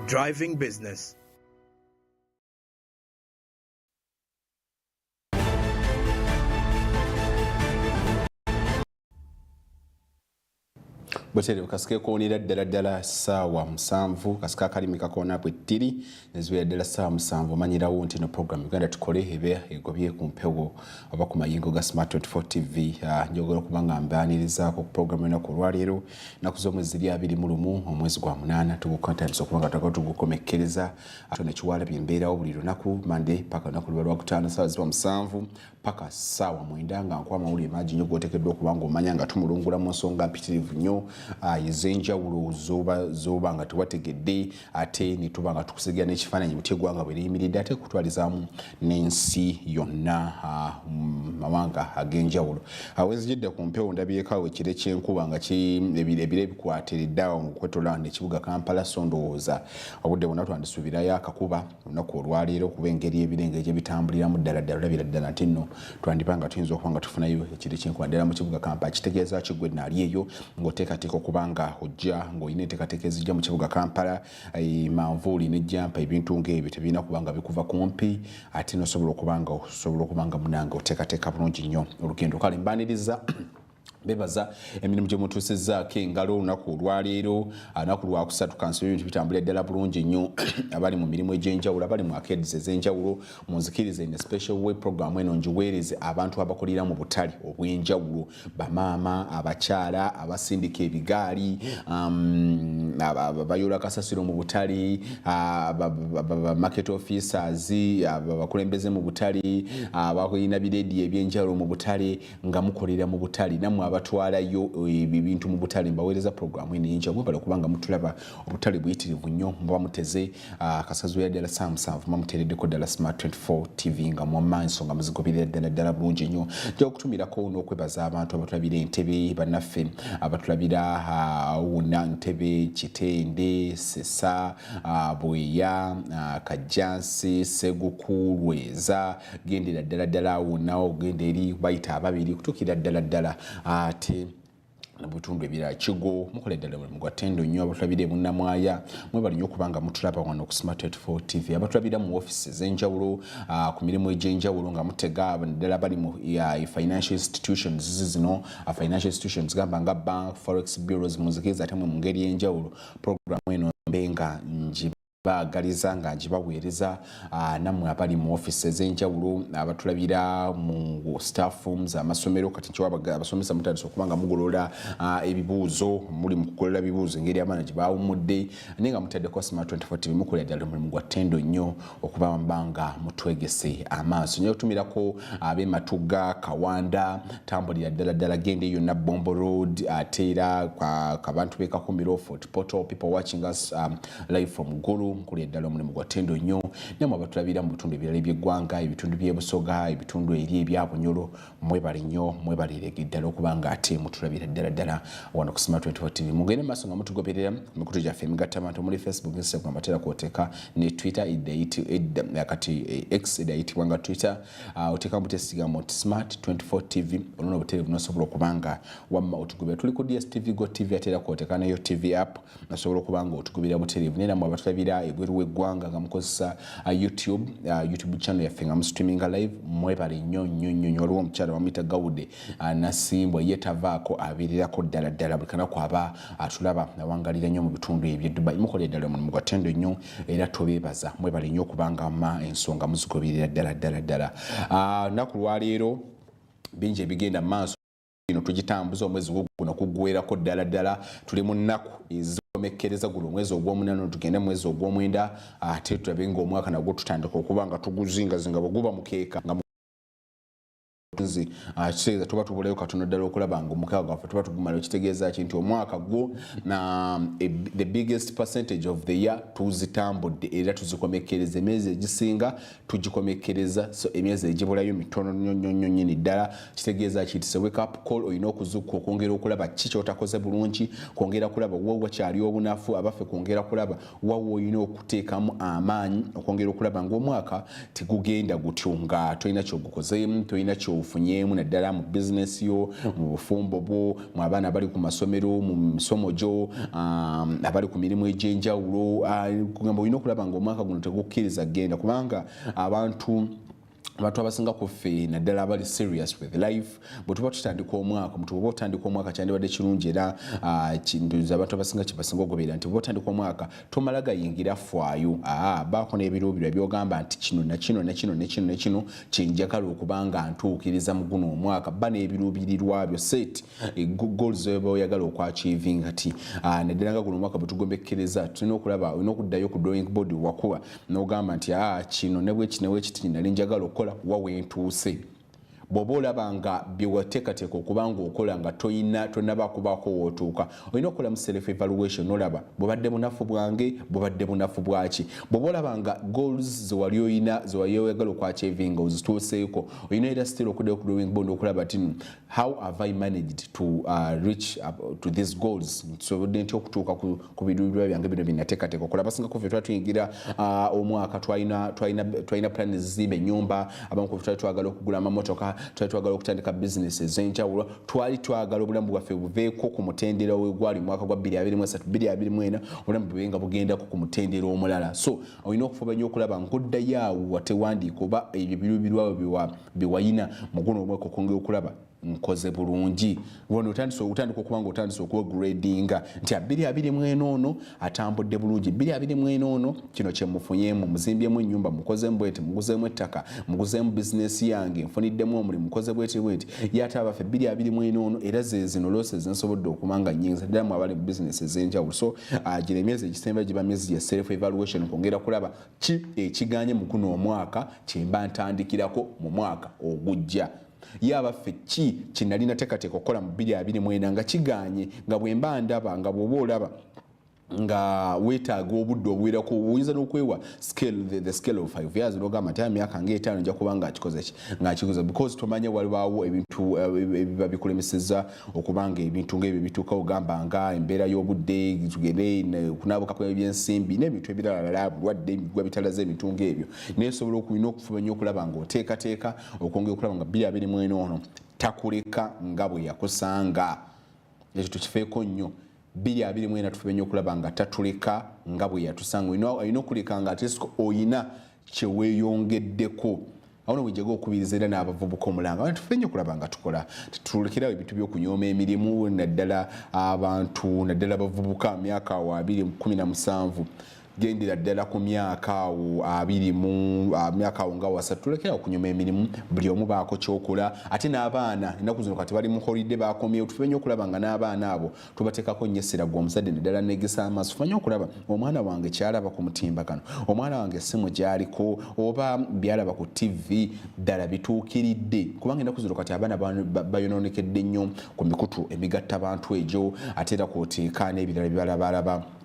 driving business. Bweteri kasike koonera ddala ssaawa 7 kasika akalimi kakoona bwettiri nezibeera ddala ssaawa 7 omanyirawo nti no program Uganda Tukole ebe egobye ku mpewo oba ku mayingo ga Smart 24 TV njogera okubanga mbaanirizaako ku program enaku olwaleero ennaku z'omwezi 21 omwezi gwa 8 tugukontandisa okubanga tugukomekkereza ate nekiwalabye embeerawo buli lunaku Monday paka lunaku lwa Lwakutaano ssaawa ziba 7 paka ssaawa 9 nga nkuba amawulire mangi nnyo g'oteekeddwa okubanga omanya nga tumulungula mu nsonga mpitirivu nnyo ez'enjawulo zoba nga tewategedde ate ne tuba nga tukusigira n'ekifaananyi buti eggwanga bwe liyimiridde ate kutwalizaamu n'ensi yonna mawanga ag'enjawulo wenzijidde ku mpewo ndabyekaawo ekire ky'enkuba nga ebire bikwatiridde awo mu kwetola n'ekibuga Kampala so ndowooza obudde bwonna twandisuubirayo akakuba olunaku olwaleero kuba engeri ebirenge gye bitambuliramu ddala olabira ddala nti nno twandiba nga tuyinza okuba nga tufunayo ekire ky'enkuba ddala mu kibuga Kampala kitegeeza kiggwe naali eyo ng'oteekateeka okubanga ojja ng'olina enteekateeka ezijja mu kibuga Kampala manvuuli n'ejjampa ebintu ng'ebyo tebirina kubanga bikuva kumpi ate nosobola okubanga munange oteekateeka bulungi nnyo olugendo kale mbaaniriza bebaza emirimu gye mutuusizzaako engalo olunaku olwaleero olunaku lwakusatu kansiba ebintu bitambulira ddala bulungi nnyo abali mu mirimu egy'enjawulo abali mu arcades ez'enjawulo munzikirize in a special way program eno njiweereze abantu abakolera mu butale obw'enjawulo bamaama abakyala abasindika ebigaali abayola kasasiro mu butale market officers abakulembeze mu butale abalina bireediyo eby'enjawulo mu butale nga mukolera mu butale nammwe abatwalayo ebintu mu butale mbaweereza programu eneyinja mwebala kubanga mutulaba obutale buyitirivu nnyo muba muteze akasazo ddala ssaawa 7 muteereddeko ddala Smart 24 TV nga mwamaaso nga muzigobirira ddala bulungi nnyo nja okutumirako n'okwebaza abantu abatulabira Entebbe bannaffe abatulabira wonna Ntebbe Kitende Sesa Bweya Kajjansi Seguku Lweza gendera ddala wonna ogenda eri bayita ababiri kutuukira ddala ate nabutundu ebira Kigo mukole ddala mu gwatendo nnyo abatulabire munnamwaya mwebali nnyo okubanga mutulaba wano ku Smart 24 TV abatulabira mu offices ez'enjawulo ku mirimu egy'enjawulo nga mutega ddala bali mu financial institutions zino financial institutions gamba nga bank forex bureaus muzikiriza ate mu ngeri y'enjawulo program eno mbenga baagaliza nga njibaweereza nammwe abali mu office ez'enjawulo abatulabira mu staff rooms amasomero kati kyo abasomesa mutandise okubanga mugolola ebibuuzo muli mu kukolera bibuuzo engeri abaana gye baawumudde naye nga mutaddeko Smart 24 TV mukolera ddala omulimu gwa ttendo nnyo okuba mbanga mutwegese amaaso nyo okutumirako ab'Ematuga Kawanda tambulira ddala genda eyo Nabbombo Road ate era kabantu b'Ekakumbiro Fort Portal people watching us live from Gulu mukuli ddala omulimu gwa ttendo nnyo namwe abatulabira mu bitundu ebirala by'eggwanga ebitundu by'ebusoga ebitundu eri ebya Bunyoro mwebale nnyo mwebalirege ddala okubanga ate mutulabira ddala wano ku Smart 24 TV mugende maaso nga mutugoberera mikutu gyaffe emigattabantu muri Facebook Instagram atera kwoteeka ne Twitter kati X edayitibwanga Twitter oteeka mutesiga mu Smart 24 TV olona obutere bunosobola okubanga wamma otugobera tuli ku DSTV Go TV atera kwoteeka nayo TV app nasobola okubanga otugobera buterevu nera mu abatulabira egweru w'eggwanga nga mukozesa YouTube channel yaffe nga mustreaminga live mwebale nnyo waliwo omukyala bamuyita Gawude nasimbwa ye tavaako abeererako ddala buli kanaku aba atulaba awangalira nnyo mu bitundu ebyo Dubai mukole ddala omulimu gwa ttendo nnyo era tobeebaza mwebale nnyo okubanga ensonga muzigoberera ddala naku lwaleero bingi ebigenda mu maaso ino tugitambuza omwezi guno kuggweerako ddala tuli mu nnaku ezomekkereza guno omwezi ogw'omunana tugende mwezi ogw'omwenda ate tulabe ng'omwaka nagwo tutandika okuba nga tuguzingazinga bwe guba mukeeka nga kitegeeza tuba tubulayo katono ddala okulaba nga omukaaga gwaffe tuba tugumala kitegeeza ki nti omwaka gwo na the biggest percentage of the year tuzitambudde era tuzikomekkereza emyezi egisinga tugikomekkereza so emyezi egibulayo mitono nnyo nyini ddala kitegeeza ki nti wake up call olina okuzuukuka okwongera okulaba ki kyotakoze bulungi kwongera kulaba wawa kyali obunafu abaffe kwongera kulaba wawa olina okuteekamu amaanyi okwongera okulaba ng'omwaka tegugenda gutyo nga tolina kyogukozeemu tolina kyo kyofunyeemu naddala mu business yo mu bufumbo bwo mu abaana abali ku masomero mu misomo gyo abali ku mirimu egy'enjawulo kugamba olina okulaba ng'omwaka guno tegukkiriza genda kubanga abantu abasinga ku ffe naddala abali serious with life bwe tuba tutandika omwaka mutu bwe otandika omwaka kyandibadde kirungi era kinduza abantu abasinga kibasinga ogoberera nti bwe otandika omwaka tomala gayingira faayo baako n'ebiruubirwa byogamba nti kino nakino nakino nekino nekino kyenjagala okubanga ntuukiriza mu guno omwaka ba n'ebiruubirirwa byo set goals zoba oyagala okwachivinga ti naddala nga guno omwaka bwe tugombekereza tulina okulaba olina okuddayo ku drawing board wakuba n'ogamba nti kino nebwekiti nali njagala okukola wawe ntuuse bw'oba olaba nga byewateekateeka okubanga okola nga tonaba kubaako wootuuka olina okukola mu self evaluation olaba bwebadde bunafu bwange bwebadde bunafu bwaki bw'oba olaba nga goals zewali oyagala okwachivinga ozituuseeko olina era still okuddayo ku drawing board okulaba ti how have I managed to reach to these goals nsobodde ntya okutuuka ku biruubirwa byange bino binateekateeka okulaba singa kufe twali tuyingira omwaka twalina plans zizimba ennyumba abamu kufe twali twagala okugula amamotoka twali twagala okutandika business ez'enjawulo twali twagala obulamu bwaffe buveeko ku mutendera gwali mwaka gwa 2023 2024 obulamu bwe nga bugendako ku mutendera omulala so olina okufuba nnyo okulaba nk'oddayo awo watewandiika oba ebyo biruubirwa byewayina mu guno omwaka okwongera okulaba nkoze bulungi wano otandika okubanga otandise okuwegradinga nti 2024 atambudde bulungi 2024 kino kyemufunyeemu muzimbyemu ennyumba mukozeemu bwete muguzeemu ettaka muguzeemu bizinesi yange nfuniddemu omulimu mukoze bwete yate abaffe 2024 era zezino lose zensobodde okubanga nnyingi ddala mu abali mu bizinesi ez'enjawulo so gino emyezi egisemba giba myezi ya self evaluation kwongera kulaba ki ekiganye mu guno omwaka kyemba ntandikirako mu mwaka ogujja yaba feki kinalina teekateeka okukola mu 2024 nga kiganye nga bwemba ndaba nga bw'oba olaba nga weetaaga obudde obuwerako oyinza n'okwewa the scale of 5 years n'ogamba nti emyaka ng'etaano nja kuba ng'akikoze because tomanya walibaawo ebintu ebiba bikulemeseza okubanga ebintu ng'ebyo bituuka ogamba nga embeera y'obudde tugende kunaabuka kw'ebyensimbi n'ebintu ebirala bulwadde emigwa bitalaze ebintu ng'ebyo naye sobola okulina okufuba nnyo okulaba ng'oteekateeka okwongera okulaba nga 2024 takuleka nga bwe yakusanga ekyo tukifeeko nnyo 2024 tufube nnyo okulaba nga tatuleka nga bwe yatusanga olina okuleka nga atesiko oyina kyeweeyongeddeko awo nobwejjaga okubiriza era n'abavubuka omulanga tufube nnyo okulaba nga tukola tulekerawo ebintu by'okunyooma emirimu naddala abantu naddala abavubuka myaka awo 2017 gendera ddala ku myaka awo 20 myaka awo nga wasatu tulekera okunyuma emirimu buli omu baako kyokola ate n'abaana ennaku zino kati bali mu holiday bakomyewo tufe nnyo okulaba nga n'abaana abo tubateekako nnyo essira gwe omuzadde naddala negesa amaaso tufe nnyo okulaba omwana wange kyalaba ku mutimbagano omwana wange essimu gyaliko oba byalaba ku TV ddala bituukiridde kubanga ennaku zino kati abaana bayononekedde nnyo ku mikutu emigatta abantu egyo ate era kwoteeka n'ebirala bibalabalaba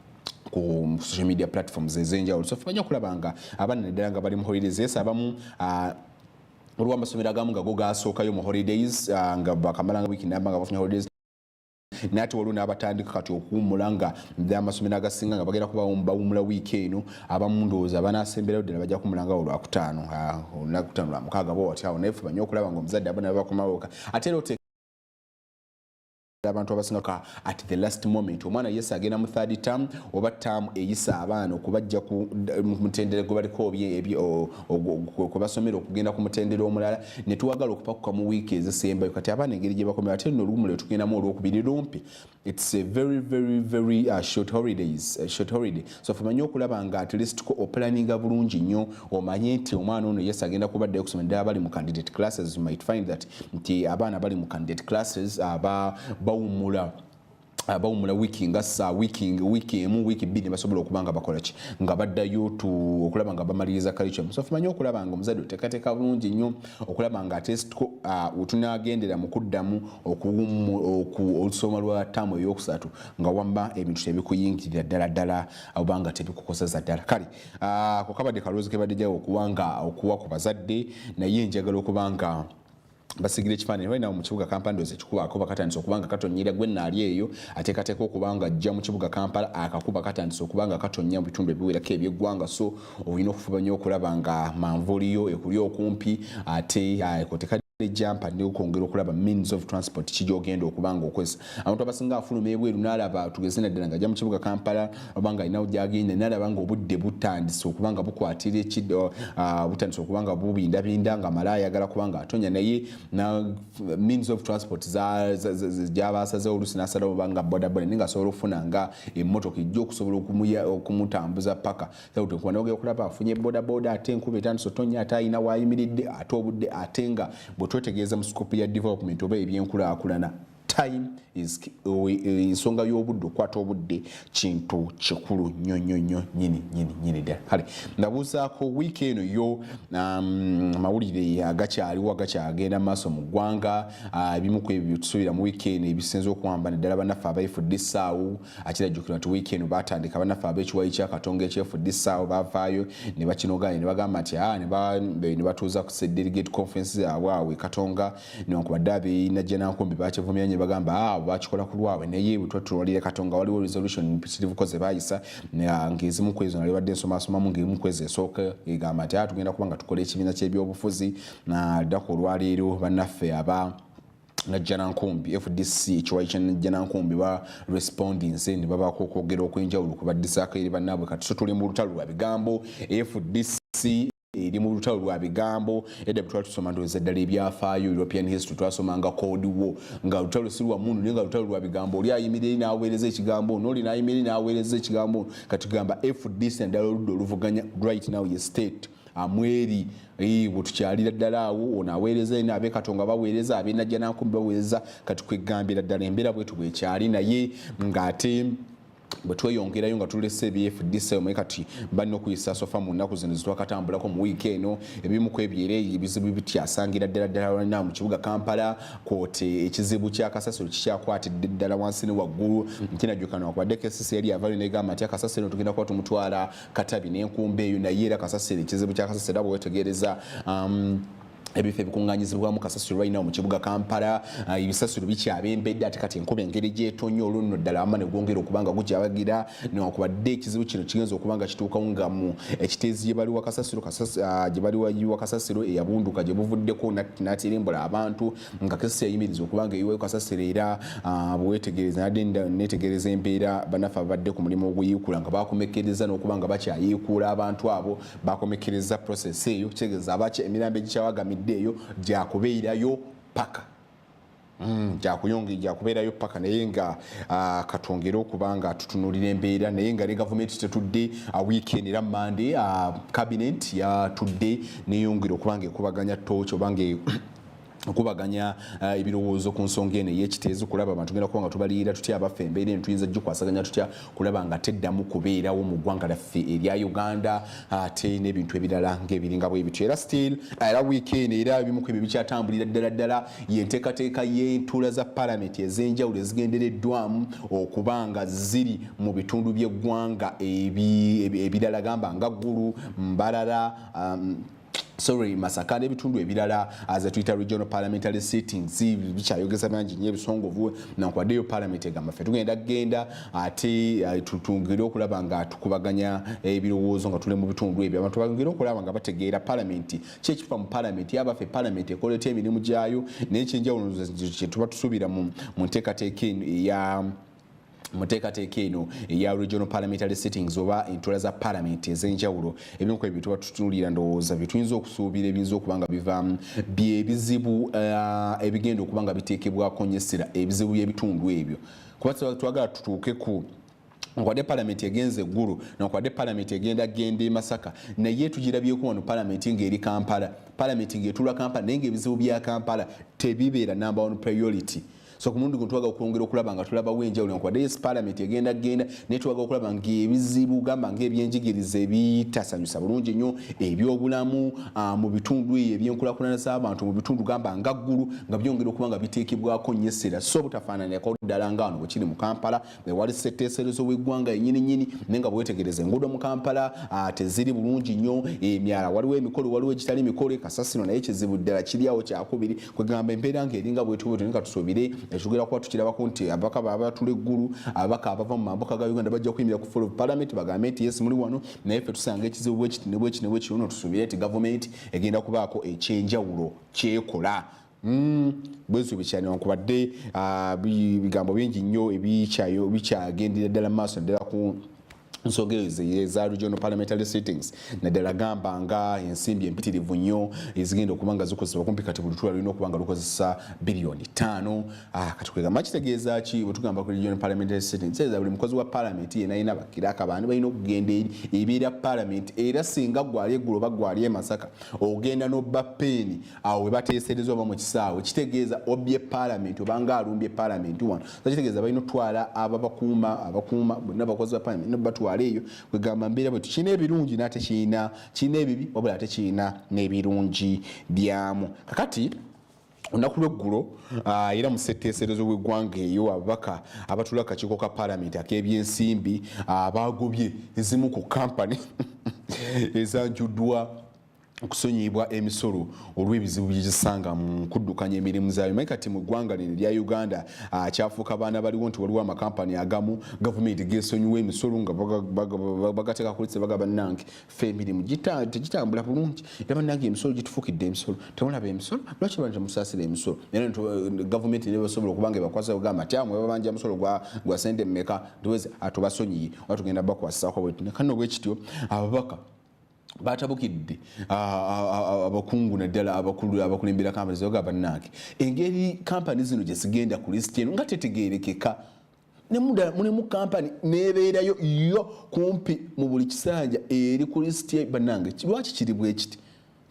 ku social media platforms ez'enjawulo so fanya okulaba nga abaana naddala nga bali mu holidays yes abamu olwa amasomero agamu nga go gasookayo mu holidays nga bakamalanga wiiki namba nga bafunye holidays nati waliwo n'abatandika kati okuwummula nga amasomero agasinga nga bagenda kuba bawummula wiiki eno abamu ndowooza banaasemberayo ddala bajja kuwummulanga olwakutaano lwamukaaga bwati awo naye fubanye okulaba nga omuzadde abaana bakomawoka ate era abantu abasinga at the last moment omwana yesa agenda mu third term oba term eyisa abaana okubajja ku mutendere gwe baliko kubasomera okugenda ku mutendere omulala ne tuwagala okupakuka mu wiiki ezisembayo kati abaana engeri gye bakomera ate nno oluwummula tugendamu olwokubiri lumpi it's a very short holiday so famanye okulaba nga at least ko oplaninga bulungi nnyo omanye nti omwana ono yesa agenda kubaddayo kusoma ddala bali mu candidate classes you might find that nti abaana bali mu candidate classes bawumula wiki nga wiki emu wiki bbiri basobola okubanga bakola ki nga baddayo okulaba nga bamaliriza curriculum so fumanye okulaba nga omuzadde oteekateeka bulungi nnyo okulaba nga atesitko tunagendera mu kuddamu olusoma lwa ttaamu ey'okusatu nga wamba ebintu tebikuyingirira ddala obanga tebikukoseza ddala kale ako kabadde kaloozi kebadde jawo okuwa ku bazadde naye njagala okubanga basigire kifaananyi right now mu kibuga Kampala ndoze kikubaako bakatandise okubanga katonyera gwe naali eyo ateekateeka okubanga ajja mu kibuga Kampala akakuba katandise okubanga katonya mu bitundu ebiwerako eby'eggwanga so olina okufuba nnyo okulaba nga manvuliyo ekuli okumpi ate ekoteka jampa ndi okongera okulaba means of transport kijogenda okubanga okwesa abantu abasinga afuluma ebweru nalaba tugezena ddala nga ajja mu kibuga Kampala obanga alina gyagenda nalaba nga obudde butandise okubanga bukwatira ekido butandise okubanga bubindabinda nga mala ayagala kubanga atonya naye na means of transport gy'abasaze oluusi n'asala obanga bodaboda ninga asobola okufuna nga emmotoka ejja okusobola okumutambuza paka kuba nogera okulaba afunye bodaboda ate enkuba etandise otonya ate ayina waayimiridde ate obudde ate nga bwetwetegeeza mu scope ya development oba ebyenkulaakulana time is ensonga y'obudde okwata obudde kintu kikulu nnyo nyini ddala kale ndabuusaako wiiki eno yo mawulire agakyagenda maaso mu ggwanga ebimu ku ebyo tusuubira mu wiiki eno ebisinza okuwamba naddala bannaffe abaifudde essaawu akirajjukirwa nti wiiki eno baatandika bannaffe ab'ekiwayi kya Katonga ekyefudde essaawu baavaayo ne bakinoganya ne bagamba nti ne batuuza ku delegate conference awawe Katonga newankubadde ab'Najjanankumbi bakivumyanye bagamba bakikola ku lwabwe naye bwetwatulwalire Katonga waliwo resolution mpitirivu ko ze bayisa ng'ezimu ku ezo nali badde nsomasomamu ng'emu ku ezo esooka egamba nti tugenda kuba nga tukola ekibiina ky'ebyobufuzi naddako olwaleero bannaffe aba Najjanankumbi FDC ekiwayi kya Najjanankumbi ba respondings ne babaako okwogera okwenjawulo ku baddisaako eri bannaabwe kati so tuli mu lutalo lwa bigambo FDC eri mu lutalo lwa bigambo edda bwe tusoma ndoza ddala ebyafaayo European history twasomanga Cold War nga lutalo si lwa mundu naye nga lutalo lwa bigambo oli ayimirire n'aweereza ekigambo n'oli n'ayimirire n'aweereza ekigambo kati tugamba FDC naddala oludda oluvuganya right now ye state amweri bwetukyalira ddala awo ono aweereza n'ab'e Katonga baweereza ab'e Najjanankumbi baweereza kati kwegambira ddala embeera bwetu bwekyali naye ng'ate bwe tweyongerayo nga tulese FDC omwe kati balina okuyisa sofa mu nnaku zino zitwakatambulako mu wiiki eno ebimu ku ebyera ebizibu bityasangira ddala mu kibuga Kampala kwote ekizibu kya kasasiro kikyakwatidde ddala wansi ne waggulu kinajjukana wakubadde KCC yali yavayo negamba nti akasasiro tugenda kuba tumutwala Katabi n'enkumba eyo naye era kasasiro ekizibu kya kasasiro bwe wetegereza Ebifa ebikunganyizibwamu kasasiro right now mu kibuga Kampala ebisasiro bikyabembedde ate kati enkuba engeri gyetonya olunno ddala amane gwongera okubanga gukyabagira newankubadde ekizibu kino kigenza okubanga kituukawo nga mu ekiteezi gye baliwa kasasiro eyabunduka gye buvuddeko natirimbula abantu nga kasasiro eyimiriza okubanga eyiweyo kasasiro era bwewetegereza nadde netegereza embeera bannaffe abadde ku mulimu oguyikuula nga bakomekereza n'okubanga bakyayiikuula abantu abo bakomekereza process eyo kitegeeza abaki emirambo egikyawagamidde eyo gyakubeerayo paka gyakubeerayo paka naye nga katwongere okubanga tutunulira embeera naye nga ne gavumenti tetudde weekend era Monday cabinet yatudde neyongera okubanga ekubaganya tooki obange okubaganya ebirowoozo ku nsonga eno ey'ekiteezo kulaba abantu genda kuba nga tubaliyira tutya abaffe embeera eno tuyinza gikwasaganya tutya kulaba nga teddamu kubeerawo mu ggwanga laffe erya Uganda ate n'ebintu ebirala ng'ebiringa bwe bityo era still era weekend era ebimu ku ebyo bikyatambulira ddala y'enteekateeka y'entuula za palamenti ez'enjawulo ezigendereddwamu okuba nga ziri mu bitundu by'eggwanga ebirala gamba nga Ggulu Mbarara Masaka n'ebitundu ebirala as a Twitter regional parliamentary sittings bikyayogeza bangi nnyo ebisongovu nakwaddeyo parliament egamba ffe tugenda ate tutungire okulaba nga tukubaganya ebirowoozo nga tuli mu bitundu ebyo abantu bagenda okulaba nga bategeera parliament kyekifa mu parliament yabaffe parliament ekoleta emirimu gyayo naye ekyenjawulo kye tuba tusuubira mu nteekateeka eya muteekateeka eno eya regional parliamentary sittings oba entuula za parliament ez'enjawulo ebimu ku ebyo tuba tutunulira ndowooza byetuyinza okusuubira ebiyinza okuba nga bivaamu byebizibu ebigenda okuba nga biteekebwako nnyo essira ebizibu by'ebitundu ebyo kuba twagala tutuuke ku nkwadde parliament egenze Eggulu nakwadde parliament egenda e Masaka naye tugirabyeko wano parliament ng'eri Kampala parliament ng'etuula Kampala naye ng'ebizibu bya Kampala tebibeera number one priority so kumundu kuntwaga okwongera okulaba nga tulaba wenjawulo nkwadde yes parliament egenda naye twaga okulaba ng'ebizibu gamba ng'ebyenjigiriza ebitasanyusa bulungi nnyo ebyobulamu mu bitundu ebyenkulaakulana z'abantu mu bitundu gamba nga Ggulu nga byongera okuba nga biteekebwako nnyo essira so butafaananako ddala nga wano bwe kiri mu Kampala bwe wali ssetteeserezo w'eggwanga yennyini naye nga bwewetegereza enguudo mu Kampala teziri bulungi nnyo emyala waliwo emikolo waliwo egitali mikolo kasasiro naye kizibu ddala kiri awo kyakubiri kwegamba embeera ng'eringa bwetubuto nga tusuubire ekitugera kuba tukirabako nti ababaka baba batula Eggulu ababaka abava mu mambuka ga Uganda bajja kuyimira ku floor of parliament bagambe nti yes muli wano naye ffe tusanga ekizibu bwekiti ne bwekiti ne bwekiti tusuubire nti gavumenti egenda kubaako ekyenjawulo kyekola bwezo bikyali newankubadde bigambo bingi nnyo bikyagendera ddala mu maaso naddala ku nsonga eza regional parliamentary sittings naddala gamba nga ensimbi empitirivu nnyo ezigenda okuba nga zikozesebwa kumpi kati buli lutula lulina okuba nga lukozesa biliyoni 5 kati kwegamba kitegeeza ki bwe tugamba ku regional parliamentary sittings kitegeeza buli mukozi wa parliament yenna alina bakiraka baani balina okugenda ebiira parliament era singa gwali eggulo oba gwali emasaka ogenda n'obba peeni awo we bateesereza oba mu kisaawe kitegeeza obbye parliament obanga alumbye parliament wano kitegeeza balina otwala abakuuma bonna bakozi ba parliament nobatwala eyo kwegamba mbeera bwe tukina ebirungi nate kina ebibi wabula ate kina n'ebirungi byamu kakati olunaku lw'eggulo era mu ssetteeserezo w'eggwanga eyo ababaka abatula akakiiko ka paalamenti ak'ebyensimbi bagobye ezimu ku kampani ezanjuddwa okusonyiyibwa emisolo olw'ebizibu byezisanga mu kuddukanya emirimu zaayo manyi kati mu ggwanga lino erya Uganda kyafuuka baana baliwo nti waliwo amakampani agamu gavumenti gesonyiwa emisolo nga bagateeka kulitse bagamba bannange ffe emirimu tegitambula bulungi era bannange emisolo gitufuukidde emisolo temulaba emisolo lwaki bantu temusaasira emisolo era gavumenti nebasobola okuba nga ebakwasa bagamba ati amwe babanja omusolo gwa sente mmeka tuweze atubasonyiye oba tugenda bakwasisaako bwetu nekano bwekityo ababaka batabukidde abakungu naddala abakulembera kampani zebaga bannange engeri kampani zino gye zigenda ku lisiti eno nga tetegeerekeka nemu kampani nebeerayo yo kumpi mu buli kisanja eri ku lisiti bannange lwaki kiri bwe kiti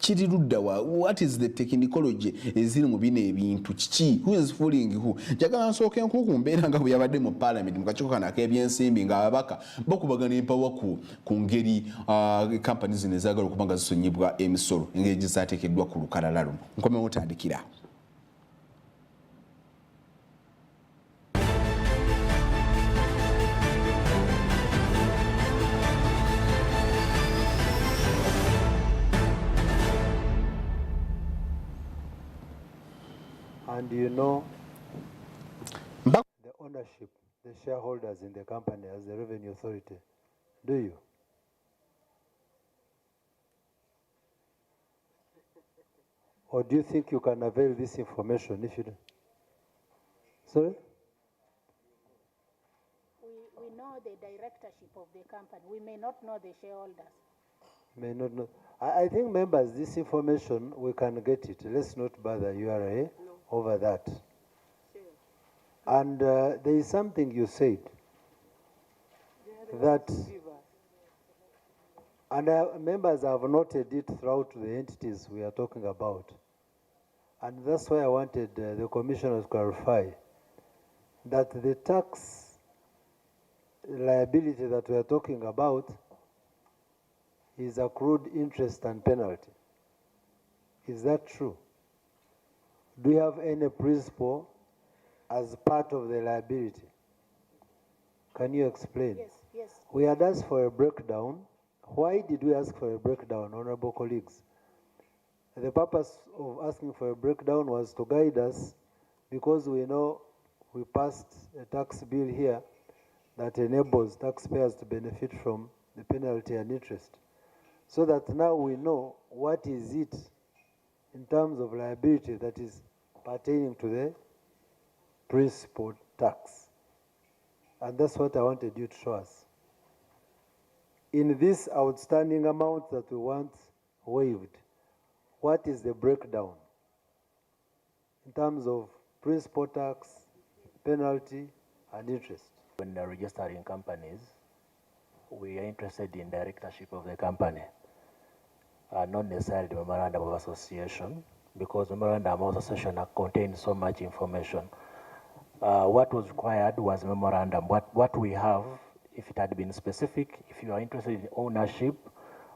kiri ludda wa what is the technology eziri mu bino ebintu kiki who is fooling who njagala nsooke nkuku mbeera nga bwe yabadde mu parliament mu kakiiko kano ak'ebyensimbi nga ababaka bakubagana empawa ku ngeri kampani zino ezaagala okuba nga zisonyibwa emisolo engeri gye zaateekeddwa ku lukalala luno nkomewo otandikira And you know, the ownership, the shareholders in the company as the revenue authority, do you? Or do you think you can avail this information if you do? Sorry? We know the directorship of the company. We may not know the shareholders. May not know. I think, members, this information, we can get it. Let's not bother URA over that. Sure. And there is something you said that, and members have noted it throughout the entities we are talking about. And that's why I wanted the commissioner to clarify that the tax liability that we are talking about is accrued interest and penalty. Is that true? Do you have any principle as part of the liability? Can you explain? Yes. We had asked for a breakdown. Why did we ask for a breakdown, honorable colleagues? The purpose of asking for a breakdown was to guide us, because we know we passed a tax bill here that enables taxpayers to benefit from the penalty and interest. So that now we know what is it in terms of liability that is pertaining to the principal tax. And that's what I wanted you to show us. In this outstanding amount that we want waived, what is the breakdown in terms of principal tax, penalty, and interest? When registering companies, we are interested in directorship of the company, not necessarily the memorandum of association, because memorandum of association contains so much information. What was required was memorandum. What we have, if it had been specific, if you are interested in ownership,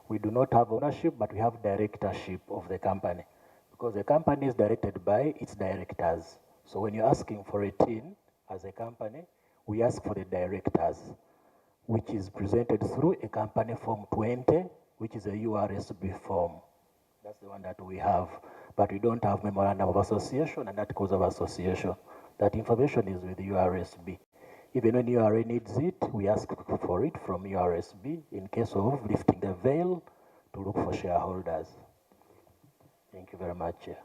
we do not have ownership, but we have directorship of the company, because the company is directed by its directors. So when you're asking for a team as a company, we ask for the directors, which is presented through a company form 20, which is a URSB form. That's the one that we have. But we don't have memorandum of association and articles of association. That information is with URSB. Even when URA needs it, we ask for it from URSB in case of lifting the veil to look for shareholders. Thank you very much, Chair.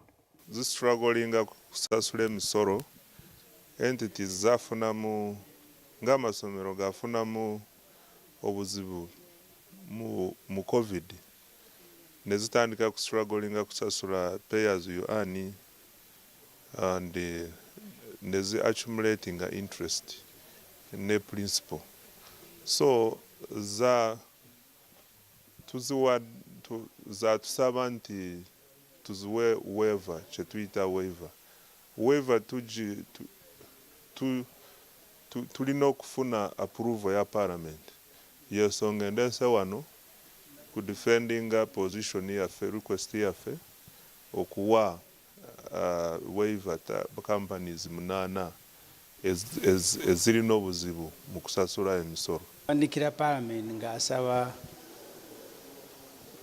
zistrugglinga kusasula emisolo, entities zafunamu ng'amasomero gafunamu obuzibu mu COVID ne zitandika kustrugglinga kusasula pay as you earn and ne zi accumulating interest ne principal. So tusaba nti tuziwe waiver, kye tuyita waiver tulina okufuna approval ya parliament. Yensonga endese wano ku defending position yaffe, request yaffe okuwa waiver companies 8 ezirina obuzibu mu kusasula emisolo. Andikira parliament ng'asaba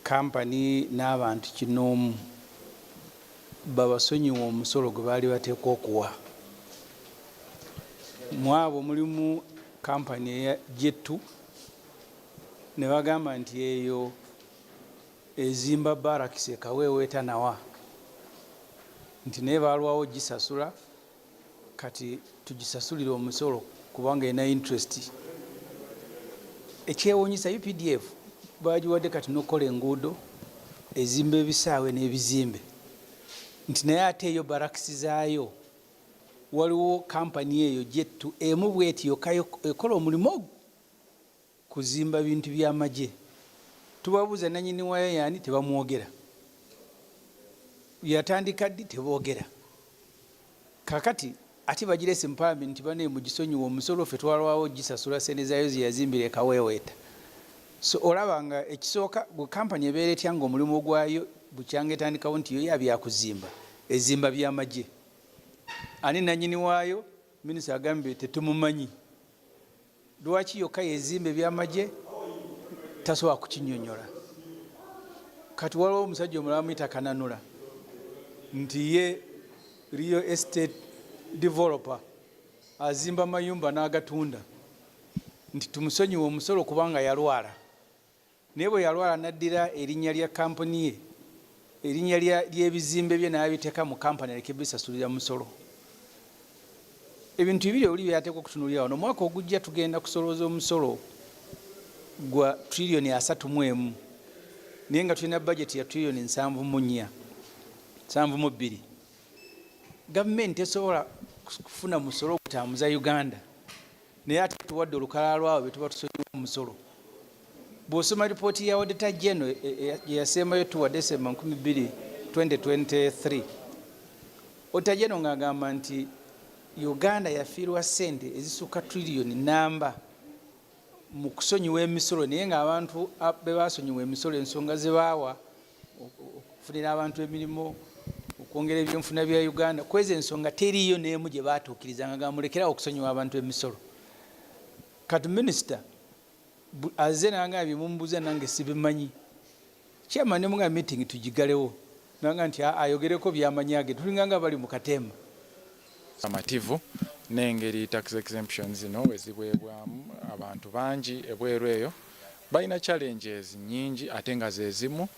kampani n'abantu kinoomu babasonyiwa omusolo gwe baali bateekwa okuwa. Mu abo mulimu kampani eya Ggwanga ne bagamba nti eyo ezimba barakisi ekaweeweeta nawa nti naye baalwawo gisasula, kati tugisasulire omusolo kubanga ena interest. Ekyewuunyisa UPDF bagiwadde kati n'okukola enguudo, ezimba ebisaawe n'ebizimbe, nti naye ate eyo barakisi zaayo waliwo kampani eyo Ggwanga emu bweti yokka ekola omulimu kuzimba bintu by'amagye. Tubabuuza nannyini waayo yaani, tebamwogera. Yatandika ddi, teboogera. Kakati ate bagirese mu parliament nti bane mugisonyiwa omusolo, ffe twalwawo gisasula sente zaayo ze yazimbira ekaweeweeta. So olaba nga ekisooka bwe kampani ebeera etya ng'omulimu gwayo bukyanga etandikawo nti yo yabyakuzimba, ezimba by'amagye. Ani nannyini waayo minisita agambye tetumumanyi. Lwaki yokka yezimba eby'amagye tasobola kukinnyonnyola. Kati waliwo omusajja omulala muyita Kananula nti ye real estate developer azimba mayumba n'agatunda, nti tumusonyiwe omusolo kubanga yalwala. Naye bwe yalwala n'addira erinnya lya kampani ye, erinnya ly'ebizimbe bye n'abiteeka mu kampani aleke bisasulira musolo. Ebintu bibiri oli byateekwa okutunuulira wano. Omwaka ogujja tugenda kusolooza omusolo gwa trillioni 31 naye nga tulina budget ya trillioni 7.2. Gavumenti tesobola kufuna musolo okutambuza Uganda naye ate tuwadde olukalala lwabo bye tuba tusonyiwa omusolo. Bw'osoma lipooti ya Auditor General yasembayo tuwa December 12, 2023, Auditor General ng'agamba nti Uganda yafiirwa ssente ezisukka trillioni namba mu kusonyiwa emisolo, naye ng'abantu be basonyiwa emisolo ensonga ze baawa okufunira abantu emirimu, okwongera ebyenfuna bya Uganda, kwezi ensonga teriiyo n'emu gye baatuukirizanga gamulekerawo okusonyiwa abantu emisolo. Kati minisita azze nanga bimumubuuza nange sibimanyi. Chairman ne munga meeting tugigalewo nanga nti ayogereko byamanyi age tulinganga bali mu katemba. Amativu n'engeri tax exemptions zino wezibwebwamu abantu bangi ebweru eyo balina challenges nyingi ate nga zezimu,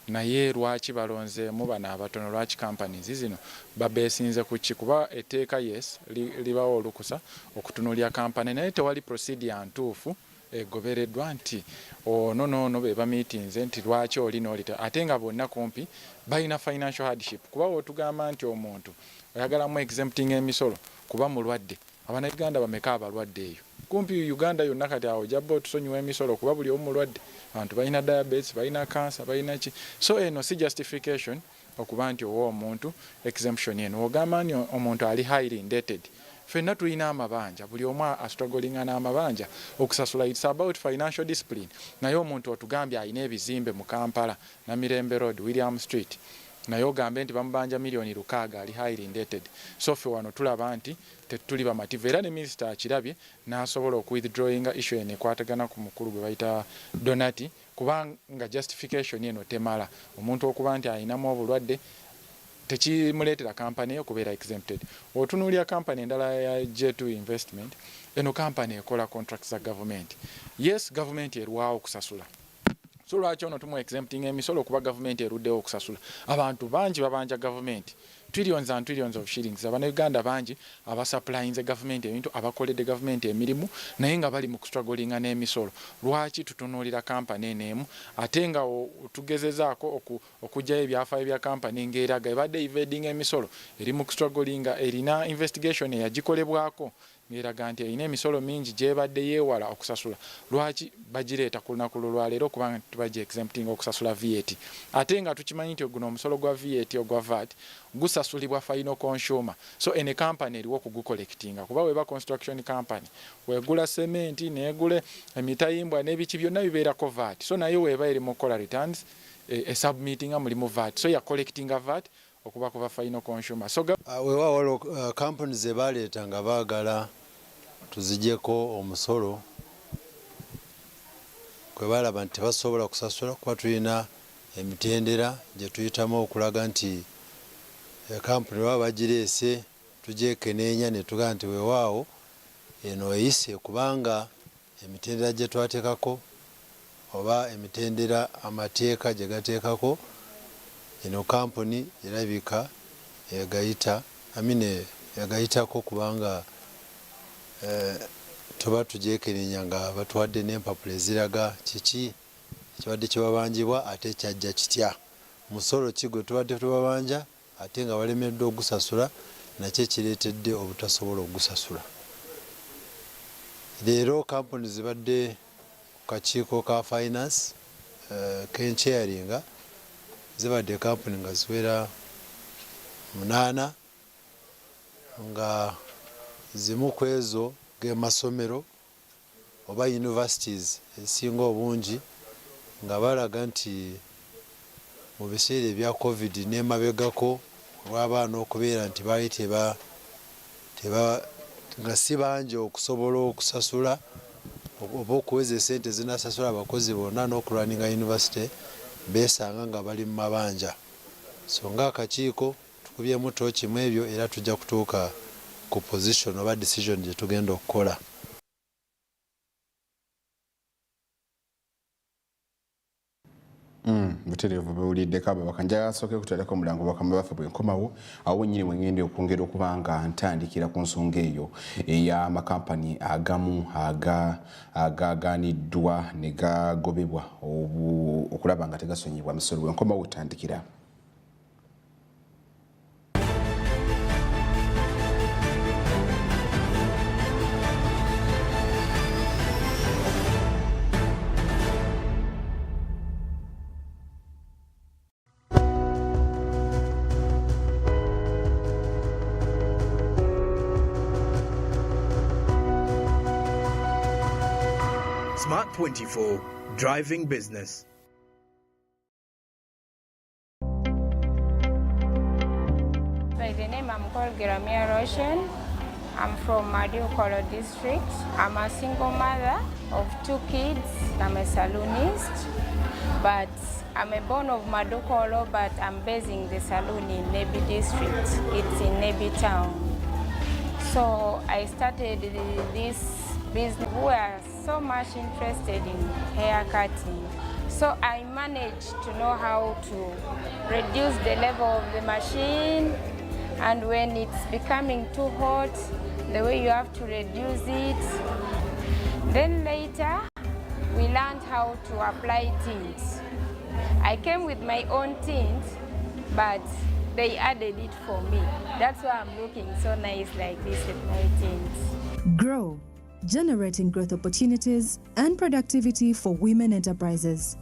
naye lwaki balonzeemu bano abatono, lwaki companies zino babeesinze ku ki? Kuba etteeka yes libawo olukusa okutunuulya kampani naye tewali procedure ntuufu egobereddwa nti ono noono beba meetings nti lwaki oli n'olita, ate nga bonna kumpi balina financial hardship. Kuba wotugamba nti omuntu oyagalamu exempting emisolo kuba mulwadde, Abanayuganda bameka abalwadde eyo? Kumpi Uganda yonna kati awo jabba otusonyiwa emisolo kuba buli omu mulwadde. Abantu balina diabetes, balina cancer, balina ki. So eno si justification okuba nti owa omuntu exemption eno. Ogamba nti omuntu ali highly indebted. Ffenna tulina amabanja, buli omu astrugglinga n'amabanja okusasula. It's about financial discipline. Naye omuntu otugambye alina ebizimbe mu Kampala, Namirembe Road, William Street, naye ogambe nti bamubanja milioni 600 ali highly indebted. So ffe wano tulaba nti tetuli bamativu, era ne minisita akirabye n'asobola okuwithdrawinga issue eno ekwatagana ku mukulu gwe bayita Donati, kubanga justification eno temala. Omuntu okuba nti alinamu obulwadde tekimuleetera kampani eyo kubeera exempted. Otunuulya kampani endala ya J2 Investment, eno kampani ekola contracts za government. Yes, government erwawo okusasula. So lwaki ono tumu exempting emisolo kuba government eruddewo okusasula? Abantu bangi babanja government trillions and trillions of shillings. Abannayuganda bangi abasupplyinze government ebintu, abakoledde government emirimu naye nga bali mu kustrugglinga n'emisolo. Lwaki tutunuulira kampani eneemu ate nga tugezezaako okugyayo ebyafaayo bya kampani ng'eraga ebadde evading emisolo eri mu kustrugglinga, erina investigation eyagikolebwako ng'eraga nti erina emisolo mingi gyebadde yeewala okusasula. Lwaki bagireeta ku lunaku lwaleero kubanga tubagi exempting okusasula VAT? Ate nga tukimanyi nti guno omusolo gwa VAT ogwa VAT gusasulibwa final consumer, so ene company eriwo okugucollectinga kuba weba construction company wegula sementi negule emitayimbwa n'ebiki byonna bibeerako VAT, so naye weba eri mu kola returns submitting mulimu VAT, so ya collecting VAT okuba kuba final consumer. So wewawalo companies zebaleeta nga baagala tuzijeko omusolo kwe balaba nti tebasobola kusasula kuba tulina emitendera gye tuyitamu okulaga nti kampuni baba bagireese tujekeneenya ne tugaa nti weewaawo eno eyise kubanga emitendera gye twateekako oba emitendera amateeka gye gateekako eno kampuni erabika yagayitako kubanga tuba tujekenenya nga batuwadde n'empapula eziraga kiki ekibadde kibabanjibwa ate kyajja kitya, musolo ki gwe tubadde tubabanja ate nga balemeddwa ogusasula, nakyo kireetedde obutasobola ogusasula. Leero kampuni zibadde ku kakiiko ka finance kenchairinga zibadde kampuni nga ziwera 8 nga zimu ku ezo g'emasomero oba universities ezisinga obungi nga balaga nti mu biseera ebya covid n'emabegako olw'abaana okubeera nti baali nga si bangi okusobola okusasula oba okuweza esente zinasasula abakozi bonna n'okulwaninga university beesanga nga bali mu mabanja. So nga akakiiko tukubyemu tooki mu ebyo era tujja kutuuka ku position oba decision gye tugenda okukola. Butereevu bewuliddeko abo bakanja asooke kutalako mulango bakamba baffe bwenkomawo awo nnyini wengende okwongera okuba nga ntandikira ku nsonga eyo ey'amakampani agamu agaganiddwa ne gagobebwa okulaba nga tegasonyibwa misolo. Bwenkomawo otandikira. Smart 24, driving business. By the name, I'm called Geramia Roshan. I'm from Tukole district. I'm a single mother of 2 kids. I'm a saloonist, but I'm a born of Tukole, but I'm basing the saloon in Nebi district. It's in Nebi town. So I started this business. We are so much interested in hair cutting. So I managed to know how to reduce the level of the machine, and when it's becoming too hot, the way you have to reduce it. Then later, we learned how to apply tint. I came with my own tint, but they added it for me. That's why I'm looking so nice like this with my tint. Grow, generating growth opportunities and productivity for women enterprises.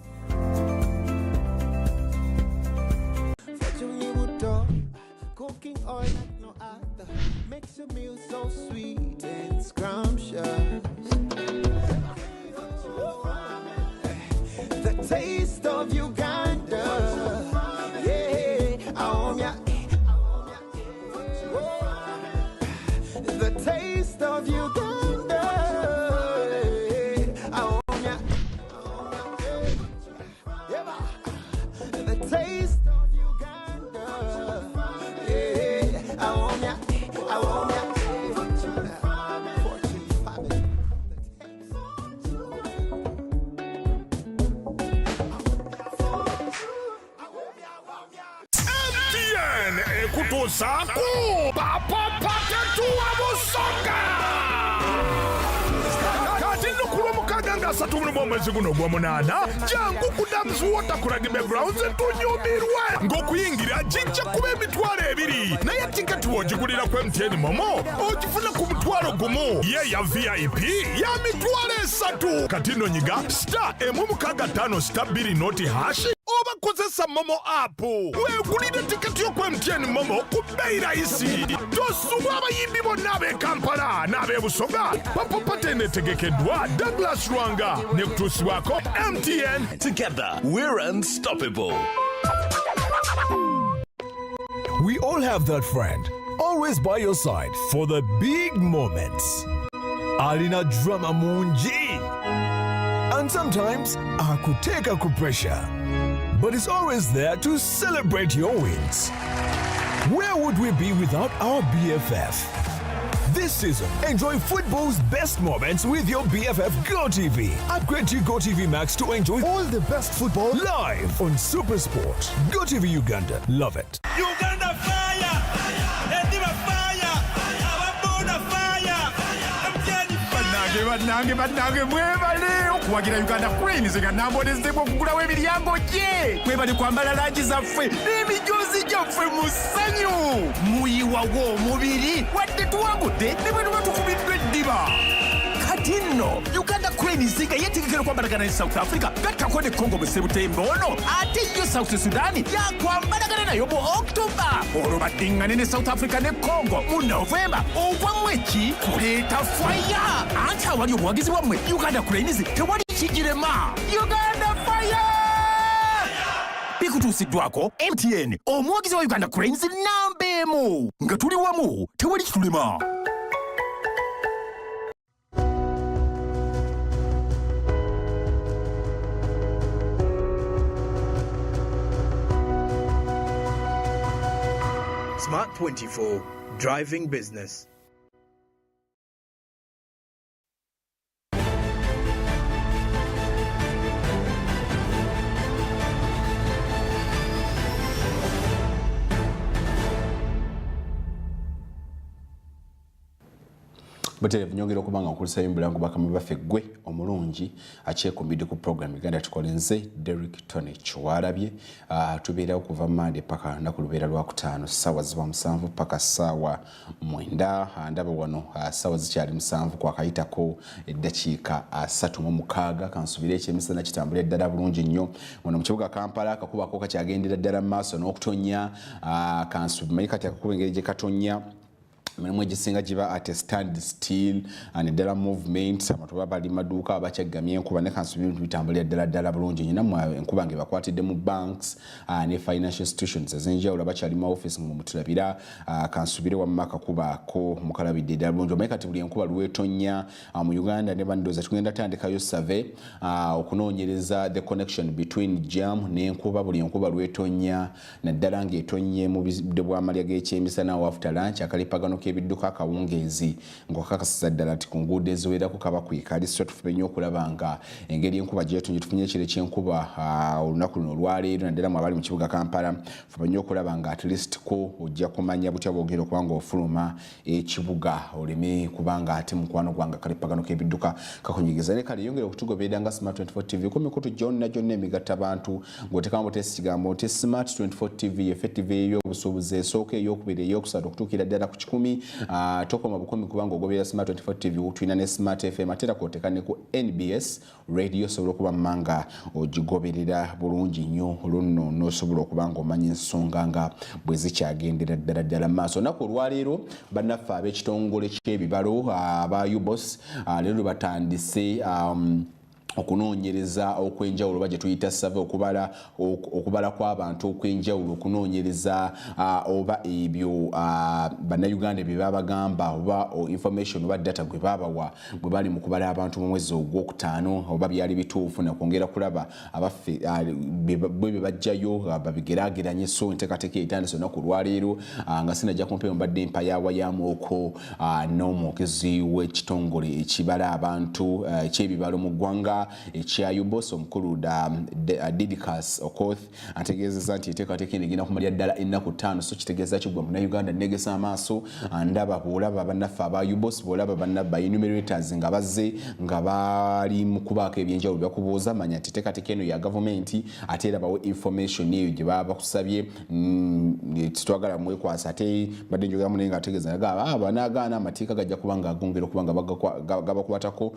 Cooking oil like no other makes your meal so sweet and scrumptious. The taste of Uganda, yeah, the taste of Uganda, the taste. kutuusaako papapatetuwa busonga kati nokulu mukaga nga 3 omwezi guno ogw'omunaana jangu ku Dams Water ku Rugby Grounds tunyumirwe ng'okuyingira kijja kuba emitwalo 2 naye tiketi bw'ogigulira ku MTN Momo ogifuna ku mutwalo gumu ye ya VIP ya mitwalo 3 kati nonyiga *165*2 oba kozesa Momo app weegulire tiketi y'oku MTN Momo ku bbeeyi rayisi tosubwa abayimbi bonna ab'e Kampala n'ab'e Busoga papapate eneetegekeddwa Douglas Lwanga ne kutuusibwako MTN. Together, we're unstoppable. We all have that friend, always by your side for the big moments. Alina drama munji. And sometimes, akuteka ku pressure. But it's always there to celebrate your wins. Where would we be without our BFF? This season, enjoy football's best moments with your BFF GoTV. Upgrade to GoTV Max to enjoy all the best football live on Super Sport. GoTV Uganda. Love it. Uganda fire! Endiba fire! Ababona fire! Bannange mwebale okuwagira Uganda Queens nga nambonezebwa okugulawo emiryango gye. Mwebale kwambala langi zaffe n'emijoozi gyaffe mu ssanyu. Muyiwawo omubiri wadde tuwangudde ne bwe tuba tukubiddwa eddiba. Kati nno Uganda Queens nga yeetegekera okwambalagana ne South Africa gattako ne Congo mu Septemba ono ate yo South Sudan yakwambalagana nayo mu October. Olwo baddiŋŋane ne South Africa ne Congo mu November ovaamu eki kuleeta fire. Anti awali obuwagizi bwammwe Uganda Queens tewali kigirema. Uganda fire! Bikutuusiddwako MTN omuwagizi wa Uganda Queens namba emu nga tuli wamu tewali kitulema. Smart 24, driving business. Butele nyongera okubanga nkulisa yimbulango bakama baffe gwe omulungi akyekumbidde ku program Uganda Tukole nze Derek Tony Chwalabye tubeera okuva Monday paka naku lubeera lwakutaano ssaawa ziba 7 paka ssaawa 9 ndaba wano ssaawa zikyali 7 kwakayitako eddakiika 36 kansubira ekyemisana kitambula ddala bulungi nnyo wano mu kibuga Kampala akakubako kakyagendera ddala mu maaso n'okutonya kansubira kati akakuba engeri gye katonya Mwe gisinga jiba at a stand still and dala movement abantu babali maduka abakyagamye enkuba ne kansubi bitambulira ddala bulungi nyina mwe enkuba nge bakwatidde mu banks ne financial institutions ezenjawulo bakyali mu office mu mutulabira kansubire wa maka kuba ko mukalabidde ddala bulungi omeka tibuli enkuba luwetonya mu Uganda ne bandoza tugenda tandikayo survey okunoonyereza the connection between jam ne enkuba buli enkuba luwetonya naddala ng'etonye mu bwa amalya g'ekyemisana after lunch akalipagano k'ebidduka akawungeezi ng'okakasiza ddala nti ku nguudo eziwerako kaba kwikali so tufube nnyo okulaba nga engeri enkuba gyetonye tufunye ekiro ky'enkuba olunaku luno olwaleero naddala mu abali mu kibuga Kampala fube nnyo okulaba nga at least ko ojja kumanya butya bwogera okubanga ofuluma ekibuga oleme kubanga ate mukwano gwanga kalipagano k'ebidduka kakunyigiza ne kale yongera okutugoberera nga Smart 24 TV ku mikutu gyonna emigatta abantu ng'otekamu butesi kigambo nti Smart 24 TV effective ey'obusuubuzi esooka ey'okubiri ey'okusatu okutuukira ddala ku 10 tokoma bukumi kubanga ogoberera Smart 24 TV tulina ne Smart FM atera kwoteka ne ku NBS radio sobola okuba manga ogigoberera bulungi nnyo olunno n'osobola okubanga omanya ensonga nga bwe zikyagendera ddala maaso nako olwaleero bannaffe ab'ekitongole ky'ebibalo aba UBOS leero batandise okunoonyereza okwenjawulo baje tuyita survey okubala kw'abantu okwenjawulo okunoonyereza oba ebyo bannayuganda bye babagamba oba information oba data gwe babawa bwe bali mu kubala abantu mu mwezi ogwokutaano oba byali bituufu nakwongera kulaba abaffe bwe bajjayo babigeraageranye so enteekateeka etandise olunaku lwaleero nga sinajja kumpeewo mbadde mpayawayamu oko n'omwogezi w'ekitongole ekibala abantu ekyebibalo mu ggwanga ekika ekya UBOS omukulu Didicus Okoth ategeezezza nti enteekateeka eno egenda kumalira ddala ennaku 5 so kitegeeza kigwa munnayuganda negesa amaaso ndaba bw'olaba bannaffe aba UBOS bw'olaba bannabba enumerators nga bazze nga bali mu kubaako ebyenjawulo byakubuuza manya nti enteekateeka eno ya gavumenti ate era bawe information eyo gye baba bakusabye titwagala mwekwasa ate badde njogera munenga nga ategeeza nagaba banaagaana amateeka gajja kuba nga agongera okuba nga gabakwatako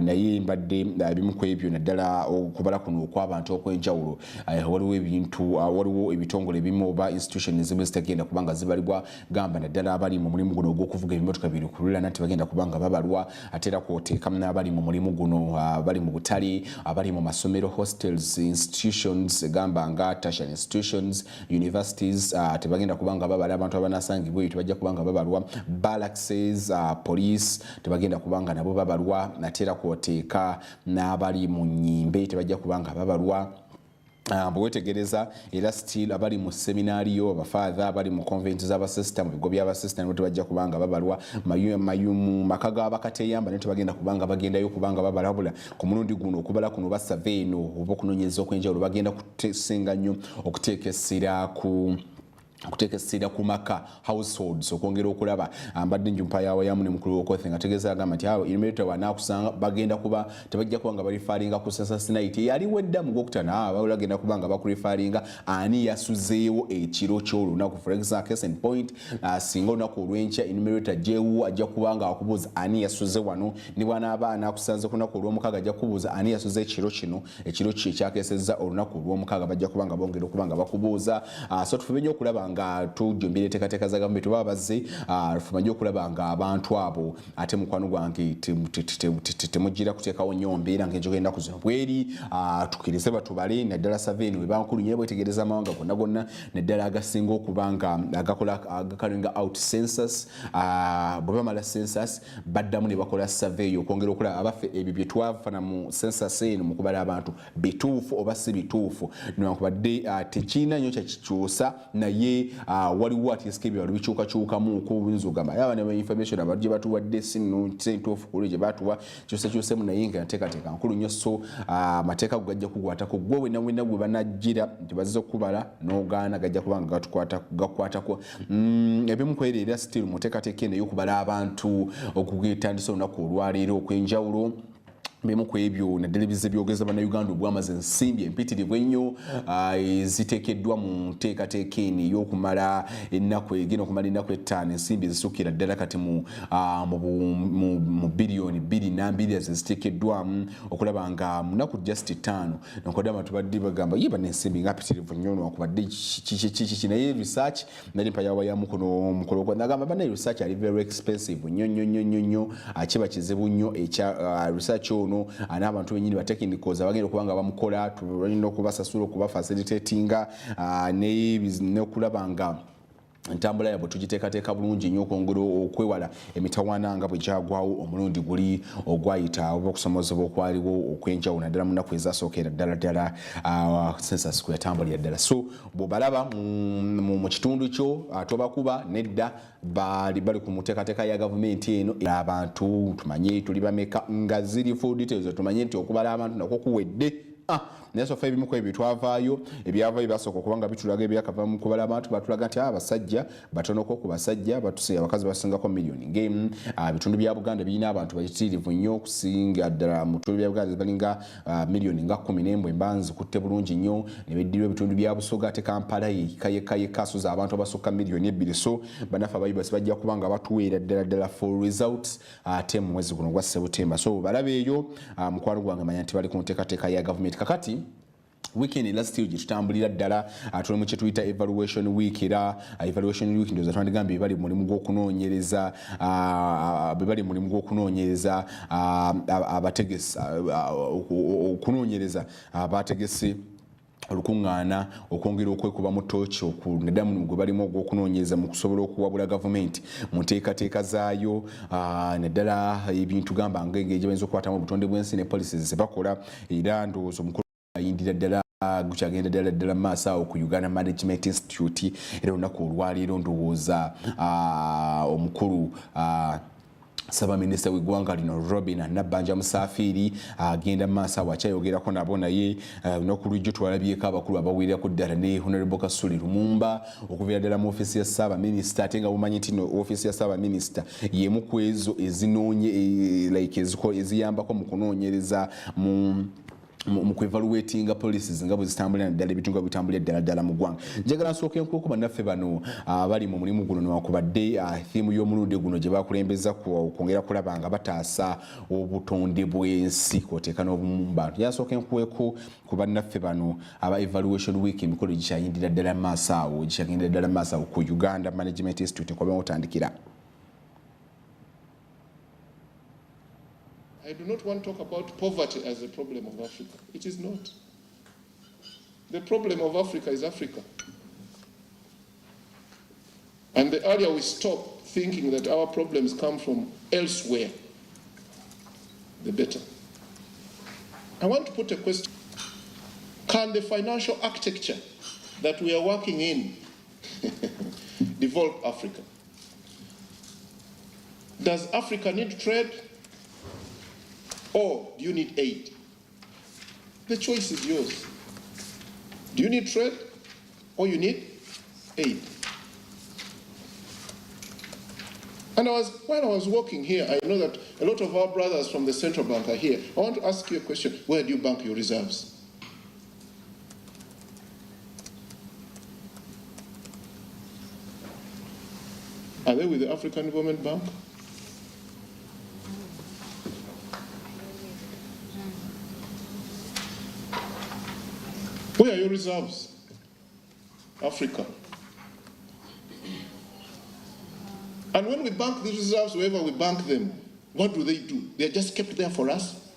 naye mbadde ebimu ku ebyo naddala okubala kuno okw'abantu okw'enjawulo waliwo ebitongole ebimu oba institution ezimu ezitagenda kuba nga zibalibwa gamba naddala abali mu mulimu guno ogw'okuvuga ebimotoka biri ku lulana tebagenda kuba nga babalwa ate era kwoteekamu n'abali mu mulimu guno abali mu butale abali mu masomero hostels institutions gamba nga tertiary institutions universities tebagenda kuba nga babala abantu abanasangibwa eyo tebajja kuba nga babalwa barracks police tebagenda kuba nga nabo babalwa ate era kwoteeka n'abali mu nnyimbe tebajja kuba nga babalwa bwetegereza era still abali mu seminariyo abafather abali mu convent z'abasista mu bigo by'abasista nabo tebajja kubanga babalwa mayumu maka g'abakateyamba ne tebagenda kubanga bagendayo kubanga babalabula ku mulundi guno okubala kuno basave eno oba okunoonyeza okwenjawulo bagenda kutesenga nnyo okuteekesera ku maka households okwongera okulaba mbadde njumpa yawe yamune mukulu w'okothe nga tegeeza agamba nti awo inumerator wanaakusanga bagenda kuba tebajja kuba nga balifaringa ku assassinate yaliwo edda mu gwokutana bagenda kuba nga bakulifaringa ani yasuzeewo ekiro ky'olunaku for example case in point singa olunaku olw'enkya inumerator jewu ajja kuba nga akubuuza ani yasuze wano ne bw'anaaba anaakusanze ku lunaku olw'omukaaga ajja kubuuza ani yasuze ekiro kino ekiro ki ekyakesezza olunaku olw'omukaaga bajja kuba nga bongera okuba nga bakubuuza so tufube nnyo okulaba nga tujumbira enteekateeka za gavumenti baba bazze fumanye okulaba nga abantu abo ate mukwano gwange temugira kuteekawo nnyo mbeera ng'enjogenda ku zino bweri tukirize batubale naddala saveni webankulu nyewe bwetegereza amawanga gonna gonna naddala agasinga okuba nga agakalinga out census bwe bamala census baddamu ne bakola survey okwongera okulaba abaffe ebyo bye twafana mu census eno mu kubala abantu bituufu oba si bituufu newankubadde tekiina nnyo kyakikyusa naye waliwo ati byalo bikyukakyukamu okuyinza ogamba yaba ne information abantu gye batuwadde sintuufu kuli gye batuwa kyusekyusemu naye nga nteekateeka nkulu nnyo so amateeka gajja kukwatako gwe wenna gwe banajjira nti bazze okubala n'ogaana gajja kuba nga gakwatako ebimu ku era still mu nteekateeka eno ey'okubala abantu okugitandisa olunaku olwaleero okw'enjawulo bimu ku ebyo naddala ebize byogeza bannayuganda obwamaze ensimbi empitirivu ennyo ziteekeddwa mu nteekateeka eno ey'okumala ennaku egenda okumala ennaku 5 ensimbi ezisukira ddala kati mu biliyoni 2.2 eziteekeddwamu okulaba nga mu nnaku just 5 nokodde abantu badde bagamba ye bana ensimbi nga mpitirivu nnyo nokubadde kiki naye research nali mpayawa ya mukono mukolo kwa nagamba bana research ali very expensive nnyo kiba kizibu nnyo ekya research ono n'abantu benyini ba technicals abagenda okubanga bamukola tulina okubasasula okuba facilitatinga n'okulaba nga entambula yabwe tugiteekateeka bulungi nnyo okwongera okwewala emitawaana nga bwe gyagwawo omulundi guli ogwayita oba okusomozebwa okwaliwo okwenjawulo naddala mu nnaku ezaasookera ddala census kwe yatambulira ddala so bw'obalaba mu kitundu kyo tobakuba nedda bali ku muteekateeka ya gavumenti eno abantu tumanye tuli bameka nga ziri full details tumanye nti okubala abantu nakwo kuwedde naye sofa ebimu ku ebyo twavaayo ebyavaayo basooka okubanga bitulaga ebyakava mu kubala abantu batulaga nti abasajja batonoko ku basajja batusinga abakazi basingako miliyoni ng'emu bitundu bya Buganda birina abantu bayitirivu nnyo okusinga ddala mu bitundu bya Buganda balinga miliyoni nga 10 embanzi kutte bulungi nnyo ne beddirwa ebitundu bya Busoga ate Kampala yekka asuza abantu abasukka miliyoni 2 so banafe abayibasi bajja kubanga batuweera ddala for results ate mu mwezi guno gwa September so balaba eyo mukwano gwange manya nti bali ku nteekateeka ya gavumenti kakati weekend last year tutambulira ddala tuli mu kye tuyita evaluation week era evaluation week ndoza twandagambye bali mulimu gw'okunoonyereza abategesi okunoonyereza abategesi olukuŋŋaana okwongera okwekuba mu tooki okunadamu gwe balimu ogw'okunoonyereza mu kusobola okuwabula gavumenti mu nteekateeka zaayo naddala ebintu gamba ng'engeri gye bayinza okukwatamu obutonde bw'ensi ne policies ze bakola era ndowooza omukulu ayindira ddala gukyagenda ddala maaso awo ku Uganda Management Institute era olunaku olwaleero ndowooza omukulu Ssaabaminisita w'eggwanga lino Robin Nabbanja Musafiri agenda maaso wakyayogerako nabo naye olunaku lw'ejjo twalabyeko abakulu abawererako ddala ne Honorable Kasule Lumumba okubeera ddala mu ofiisi ya Ssaabaminisita ate nga bumanyi nti ofiisi ya Ssaabaminisita y'emu ku ezo eziyambako mu kunoonyereza mu kwevaluatinga policies nga bwe zitambulira ddala ebintu nga bitambulira ddala mu ggwanga. Njagala nsooke nkuko bannaffe bano bali mu mulimu guno newankubadde thiimu y'omulundi guno gye bakulembeza kwongera kulaba nga bataasa obutonde bw'ensi kwoteeka n'obumu mu bantu. Yansooke nkuweeko ku bannaffe bano aba evaluation week emikolo gikyayindira ddala maaso awo gikyagendera ddala maaso awo ku Uganda Management Institute nkobe otandikira. I do not want to talk about poverty as a problem of Africa. It is not. The problem of Africa is Africa. And the earlier we stop thinking that our problems come from elsewhere, the better. I want to put a question. Can the financial architecture that we are working in develop Africa? Does Africa need trade? Or do you need aid? The choice is yours. Do you need trade or you need aid? And while I was walking here, I know that a lot of our brothers from the central bank are here. I want to ask you a question. Where do you bank your reserves? Are they with the African Development Bank? Where are your reserves? Africa. And when we bank these reserves, wherever we bank them, what do? They are just kept there for us?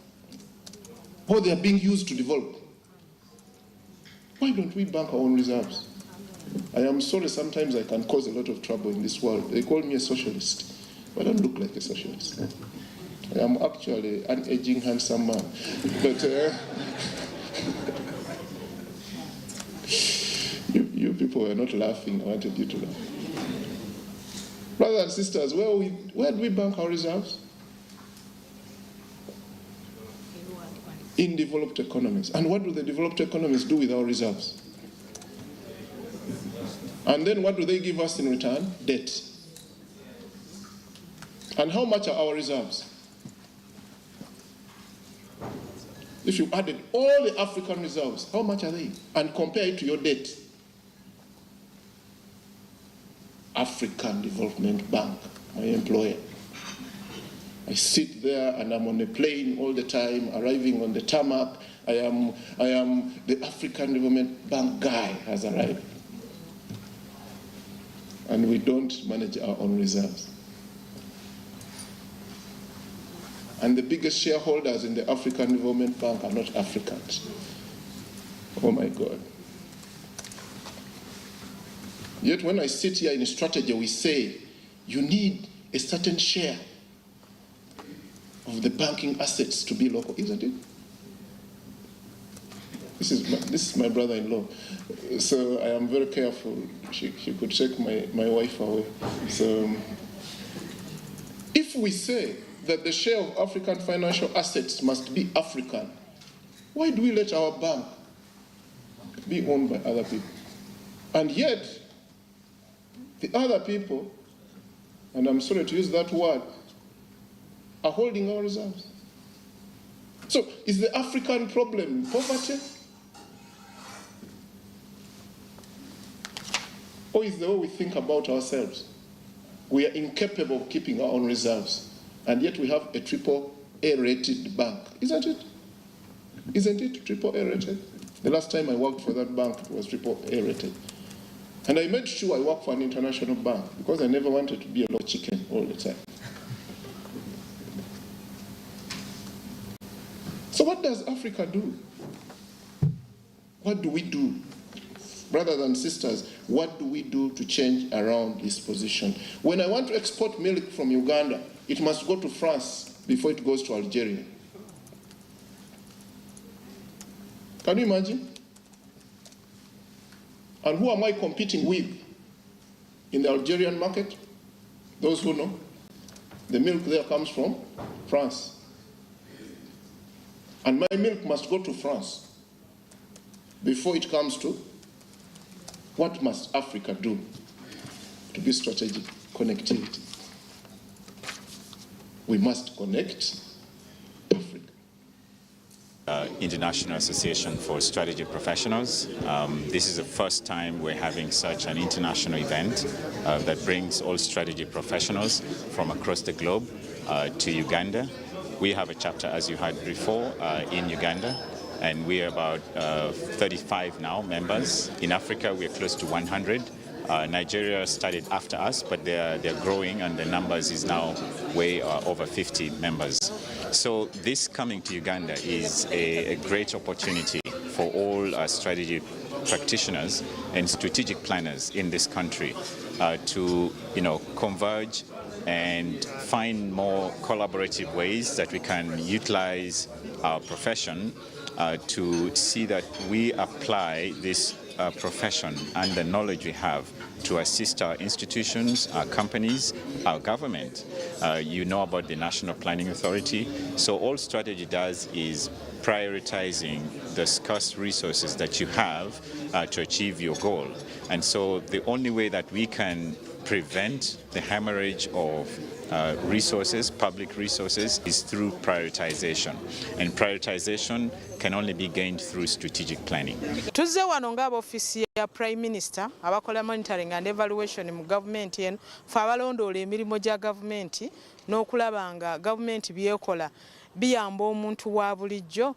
Or they are being used to develop? Why don't we bank our own reserves? I am sorry, sometimes I can cause a lot of trouble in this world. They call me a socialist, but I don't look like a socialist. I am actually an aging, handsome man. But you people were not laughing. I wanted you to laugh. Brothers and sisters, where do we bank our reserves? In developed economies. And what do the developed economies do with our reserves? And then what do they give us in return? Debt. And how much are our reserves? If you added all the African reserves, how much are they? And compare it to your debt. African Development Bank, my employer. I sit there and I'm on a plane all the time, arriving on the tarmac. I am the African Development Bank guy has arrived. And we don't manage our own reserves. And the biggest shareholders in the African Development Bank are not Africans. Oh my God. Yet when I sit here in a strategy, we say, you need a certain share of the banking assets to be local, isn't it? This is my brother-in-law. So I am very careful. She could take my wife away. So if we say that the share of African financial assets must be African, why do we let our bank be owned by other people? And yet, the other people, and I'm sorry to use that word, are holding our reserves. So is the African problem poverty? Or is the way we think about ourselves? We are incapable of keeping our own reserves, and yet we have a AAA rated bank, isn't it? Isn't it AAA rated? The last time I worked for that bank, it was AAA rated. And I made sure I worked for an international bank because I never wanted to be a low chicken all the time. So what does Africa do? What do we do? Brothers and sisters, what do we do to change around this position? When I want to export milk from Uganda, it must go to France before it goes to Algeria. Can you imagine? And who am I competing with in the Algerian market? Those who know. The milk there comes from France. And my milk must go to France before it comes to what must Africa do to be strategic connectivity. We must connect Africa. International Association for Strategy Professionals. This is the first time we're having such an international event that brings all strategy professionals from across the globe to Uganda. We have a chapter, as you heard before, in Uganda, and we are about 35 now members. In Africa, we are close to 100. Nigeria started after us, but they're growing, and the numbers is now way over 50 members. So this coming to Uganda is a great opportunity for all strategy practitioners and strategic planners in this country to converge and find more collaborative ways that we can utilize our profession to see that we apply this profession and the knowledge we have to assist our institutions, our companies, our government. You know about the National Planning Authority. So all strategy does is prioritizing the scarce resources that you have to achieve your goal. And so the only way that we can prevent the hemorrhage of resources, public resources, is through prioritization. And prioritization can only be gained through strategic planning. Tuzze wano ng'aba office ya Prime Minister abakola monitoring and evaluation mu government eno fe abalondoola emirimu gya government n'okulaba nga government byekola biyamba omuntu wa bulijjo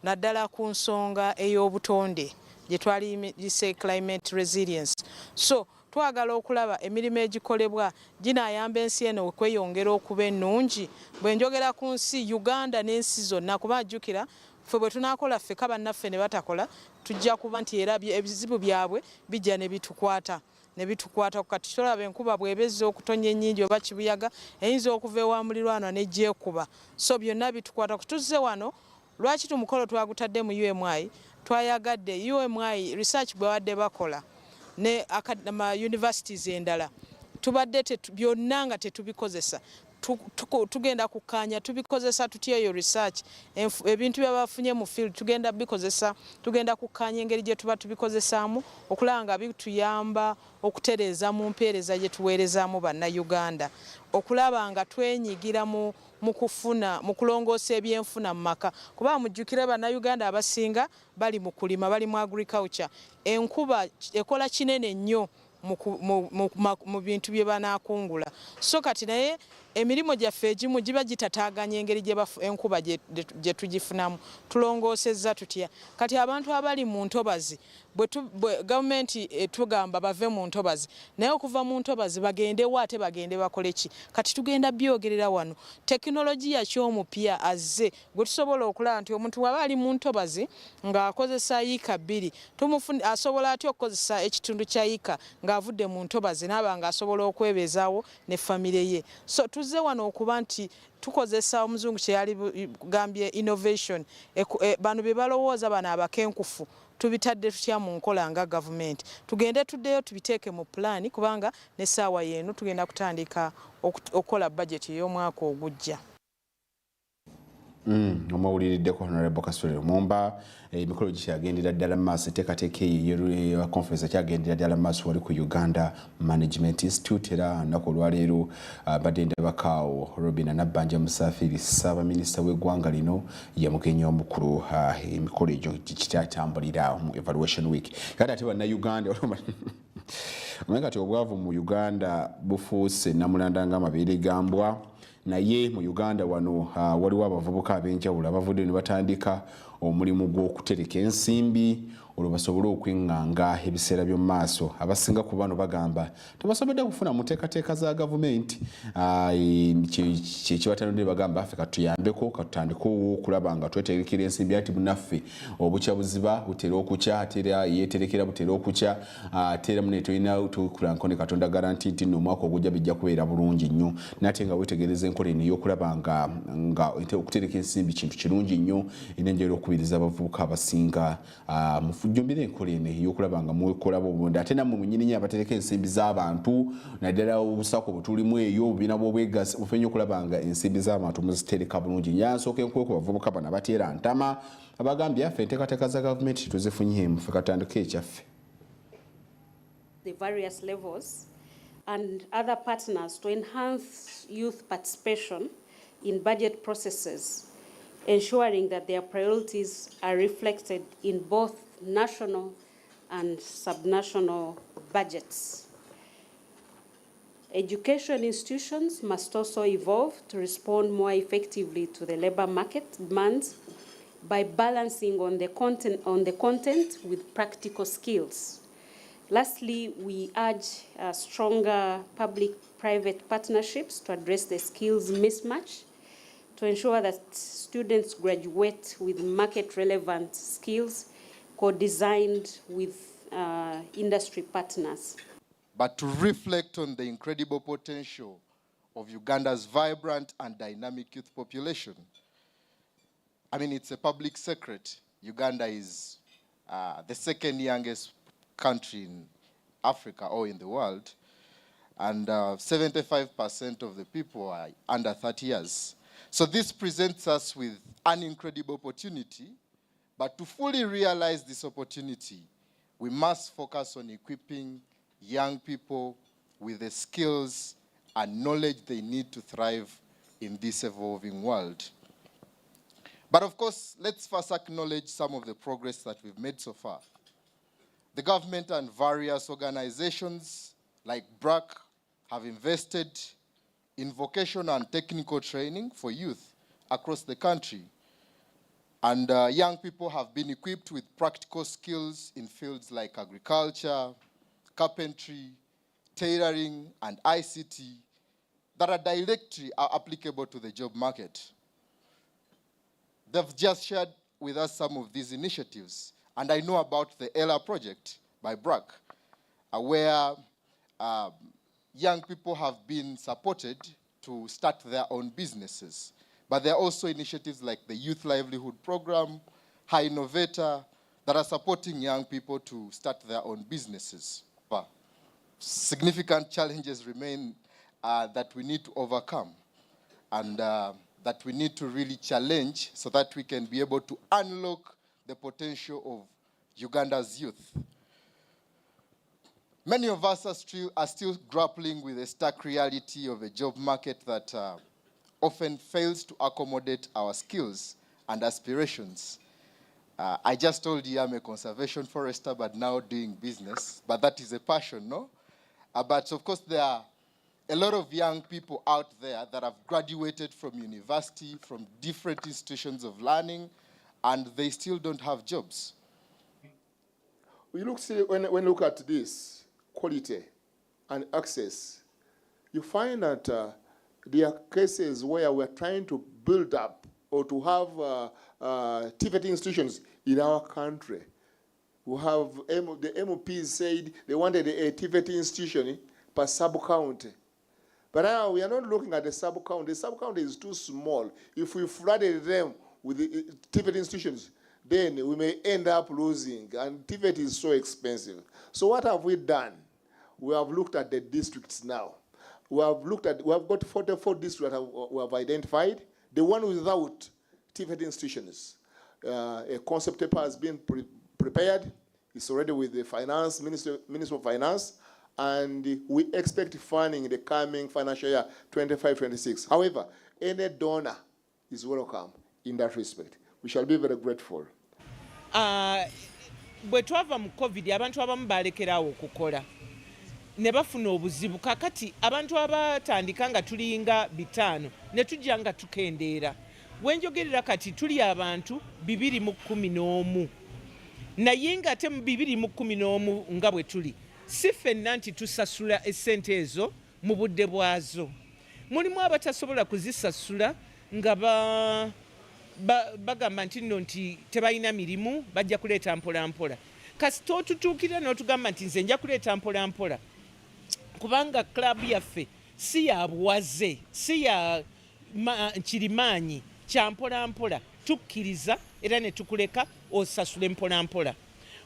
naddala ku nsonga ey'obutonde gye twaliyise climate resilience. So twagala okulaba emirimu egikolebwa ginaayamba ensi eno okweyongera okuba ennungi. Bwe njogera ku nsi Uganda n'ensi zonna kuba ajjukira ffe bwe tunaakola ffe kabannaffe ne batakola tujja kuba nti era ebizibu byabwe bijja ne bitukwata kati tulaba enkuba bw'ebezza okutonya ennyingi oba kibuyaga eyinza okuva ewa mulirwana n'egyekuba. So byonna bitukwata. Tuzze wano lwaki tumukolo twagutadde mu UMI twayagadde UMI research bwe wadde bakola ne ama universities endala tubadde byonna nga tetubikozesa tugenda kukanya tubikozesa tutya eyo research ebintu byabafunye mu field tugenda bikozesa tugenda kukanya engeri gye tuba tubikozesaamu okulaba nga bituyamba okutereeza mu mpeereza gye tuweerezaamu bannayuganda okulaba nga twenyigira mu kufuna mu kulongoosa ebyenfuna mu maka kuba mujjukire bannayuganda abasinga bali mu kulima bali mu agriculture. Enkuba ekola kinene nnyo mu bintu bye banaakungula. So kati naye emirimu gyaffe egimu giba gitataaganya engeri enkuba gye tugifunamu tulongoosezza tutya. Kati abantu abali mu ntobazi bwe gavumenti etugamba bave mu ntobazi naye okuva mu ntobazi bagendewo ate bagende bakole ki. Kati tugenda byogerera wano tekinologiya ky'omupya azze gwe tusobola okulaba nti omuntu waba ali mu ntobazi ng'akozesa yiika 2 asobola atya okukozesa ekitundu kya yiika ng'avudde mu ntobazi n'aba ng'asobola okwebeezaawo ne famire ye. So tuzze wano okuba nti tukozesa omuzungu kye yali gambye innovation bano be balowooza bano abakenkufu tubitadde tutya mu nkola nga gavumenti tugende tuddeyo tubiteeke mu pulaani kubanga n'essaawa yeeno tugenda kutandika okukola budget ey'omwaka ogujja. Omawuliriddeko Honorable Kasule Lumumba emikolo gikyagendera ddala mu maaso enteekateeka eyo conference ekyagendera ddala mu maaso wali ku Uganda Management Institute era nnaku olwaleero badde ndabakaawo Robina Nabbanja Musafiri Ssaabaminisita w'eggwanga lino yamugenyi omukulu emikolo egyo gikyatambulira mu evaluation week kati ate bannayuganda omanye kati obwavu mu Uganda bufuuse namulanda ng'amabeere gambwa naye mu Uganda wano waliwo abavubuka ab'enjawulo abavudde ne batandika omulimu gw'okutereka ensimbi olwo basobole okwenganga ebiseera by'omu maaso. Abasinga ku bano bagamba tebasobodde kufuna mu nteekateeka za gavumenti kyekibatanudde bagamba ffe katuyambeko katutandikewo okulaba nga tweterekera ensimbi ati bunaffe obukya buziba butera okukya ate era yeeterekera butera okukya ate era mune tulina tukulanko ne Katonda garanti nti omwaka ogujja bijja kubeera bulungi nnyo nate nga wetegereza enkola eno ey'okulaba nga okutereka ensimbi kintu kirungi nnyo era njagala okubiriza abavubuka abasinga kujjumbira enkola eno ey'okulaba nga mukola obundi ate nammwe mwennyini nyo abatereka ensimbi z'abantu naddala obusako butulimu eyo obubiina bw'obwegassi bufenye okulaba nga ensimbi z'abantu muzitereka bulungi nyansooka enkuba ku bavubuka bano abateera ntama abagambye affe enteekateeka za gavumenti tuzifunyeemu ffe katandika ekyaffe. The various levels and other partners to enhance youth participation in budget processes, ensuring that their priorities are reflected in both national and subnational budgets. Education institutions must also evolve to respond more effectively to the labor market demands by balancing on the content with practical skills. Lastly, we urge stronger public-private partnerships to address the skills mismatch, to ensure that students graduate with market-relevant skills co-designed with industry partners. But to reflect on the incredible potential of Uganda's vibrant and dynamic youth population. I mean, it's a public secret. Uganda is the second youngest country in Africa or in the world, and 75% of the people are under 30 years. So this presents us with an incredible opportunity, but to fully realize this opportunity, we must focus on equipping young people with the skills and knowledge they need to thrive in this evolving world. But of course, let's first acknowledge some of the progress that we've made so far. The government and various organizations like BRAC have invested in vocational and technical training for youth across the country. And young people have been equipped with practical skills in fields like agriculture, carpentry, tailoring, and ICT that are directly applicable to the job market. They've just shared with us some of these initiatives, and I know about the ELA project by BRAC, where young people have been supported to start their own businesses. But there are also initiatives like the Youth Livelihood Program, High Innovator, that are supporting young people to start their own businesses. But significant challenges remain that we need to overcome, and that we need to really challenge so that we can be able to unlock the potential of Uganda's youth. Many of us are still grappling with the stark reality of a job market that often fails to accommodate our skills and aspirations. I just told you I'm a conservation forester, but now doing business. But that is a passion, no? But of course, there are a lot of young people out there that have graduated from university, from different institutions of learning, and they still don't have jobs. When you look at this quality and access, you find that there are cases where we're trying to build up or to have TVET institutions in our country. We have the MPs said they wanted a TVET institution per sub-county. But now we are not looking at the sub-county. The sub-county is too small. If we flooded them with the TVET institutions, then we may end up losing, and TVET is so expensive. So what have we done? We have looked at the districts now. We have got 44 districts that we have identified, the one without TVET institutions. A concept paper has been prepared. It's already with the finance, Minister of Finance, and we expect funding in the coming financial year 25-26. However, any donor is welcome in that respect. We shall be very grateful. Bwe twava mu COVID abantu abamu balekerawo okukola ne bafuna obuzibu kakati abantu abatandika nga tulinga 5 ne tujja nga tukendeera wenjogerera kati tuli abantu 211 naye nga ate mu 211 nga bwe tuli si ffenna nti tusasula essente ezo mu budde bwazo mulimu abatasobola kuzisasula nga bagamba nti nno nti tebalina mirimu bajja kuleeta mpolampola kasita otutuukira n'otugamba nti nze nja kuleeta mpolampola kubanga klabu yaffe si ya buwaze si ya kirimaanyi kya mpolampola tukkiriza era ne tukuleka osasule mpolampola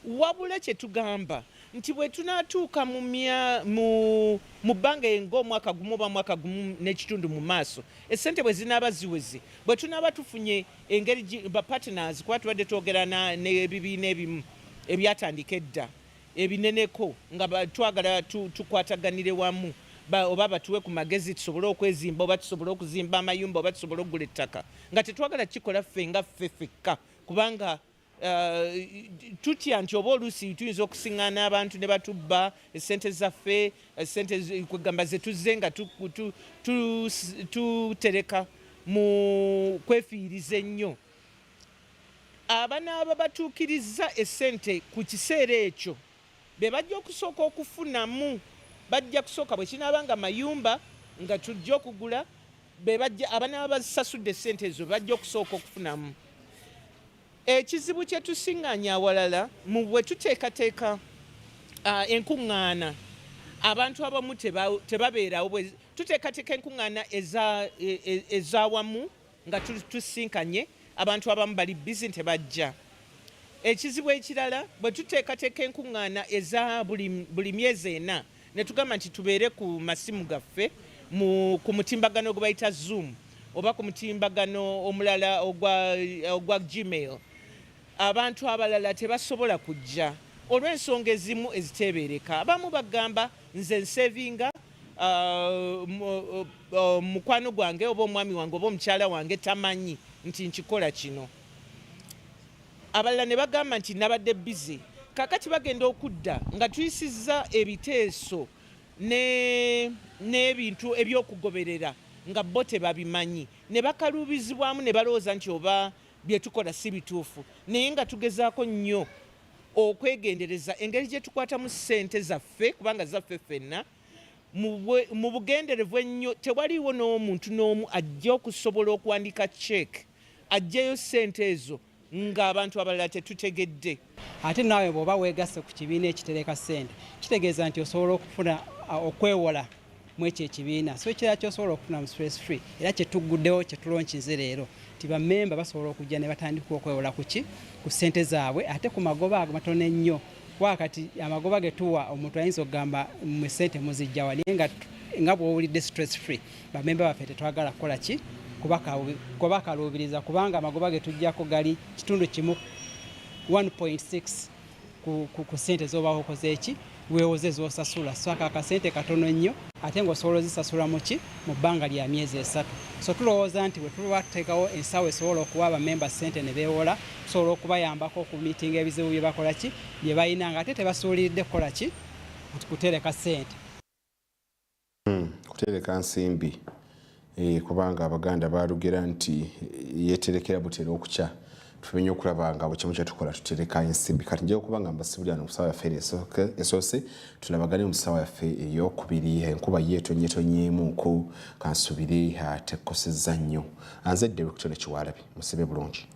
wabula kye tugamba nti bwe tunaatuuka mu bbanga ng'omwaka gumu oba mwaka gumu n'ekitundu mu maaso essente bwe zinaaba ziweze bwe tunaaba tufunye engeri bapartners kuba tubadde twogera n'ebibiina ebimu ebyatandika edda ebineneko nga twagala tukwataganire wamu oba batuwe ku magezi tusobole okwezimba oba tusobole okuzimba amayumba oba tusobole okugula ettaka nga tetwagala kikola ffe nga ffe ffekka kubanga tutya nti oba oluusi tuyinza okusiŋŋaana abantu ne batubba essente zaffe essente kwegamba ze tuzze nga tutereka mu kwefiiriza ennyo abanaaba batuukiriza essente ku kiseera ekyo be bajja okusooka okufunamu bajja kusooka bwe kinaaba nga mayumba nga tujja okugula be bajja abanaaba basasudde essente ezo bajja okusooka okufunamu ekizibu kye tusiŋŋaanya awalala mu bwe tuteekateeka enkuŋŋaana abantu abamu tebabeerawo tuteekateeka enkuŋŋaana ez'awamu nga tusinkanye abantu abamu bali bizi tebajja ekizibu ekirala bwe tuteekateeka enkuŋŋaana eza buli myezi ena ne tugamba nti tubeere ku masimu gaffe ku mutimbagano gwe bayita Zoom oba ku mutimbagano omulala ogwa Gmail abantu abalala tebasobola kujja olw'ensonga ezimu eziteebereka abamu bagamba nze nsevinga mukwano gwange oba omwami wange oba omukyala wange tamanyi nti nkikola kino abalala ne bagamba nti nabadde bizi kakati bagenda okudda nga tuyisizza ebiteeso n'ebintu ebyokugoberera nga bo tebabimanyi ne bakaluubizibwamu ne balowooza nti oba bye tukola si bituufu naye nga tugezaako nnyo okwegendereza engeri gye tukwatamu ssente zaffe kubanga zaffe ffenna mu bugenderevu ennyo tewaliiwo n'omuntu n'omu ajja okusobola okuwandiika check ajjayo ssente ezo ng'abantu abalala tetutegedde ate naawe bw'oba weegasse ku kibiina ekitereka ssente kitegeeza nti osobola okufuna okwewola mu ekyo ekibiina so ekirala kyosobola okufuna mu stress free era kyetuguddewo kyetulonkize leero nti bammemba basobola okujja ne batandika okwewola ku ssente zaabwe ate ku magoba ago matono ennyo wakati amagoba ge tuwa omuntu ayinza okugamba mu ssente muzijja wali nga bw'owulidde stress free bammemba baffe tetwagala kukola ki kuba kaluubiriza kubanga amagoba ge tujjako gali kitundu kimu 1.6 ku ssente z'obaho okoze eki weewoze z'osasula so akakasente katono nnyo ate ng'osobola ozisasula mu bbanga lya myezi 3 so tulowooza nti bwe tuba tuteekawo ensawo esobola okuwa abamemba ssente ne beewola tusobola okubayambako ku miitingi ebizibu bye bakola ki bye balina nga ate tebasuuliridde kukola ki kutereka ssente kutereka nsimbi kubanga abaganda balugera nti yeterekera butera okukya tumenye okulaba nga bwe kimu kyetukola tutereka ensimbi kati njeyo okuba nga mbasibulira mu ssaawa yaffe esoose tulabagane mu ssaawa yaffe eyokubiri enkuba yeetonyetonyeemuku kansubire tekosezza nnyo anzedde Victoria Kiwalabi musibe bulungi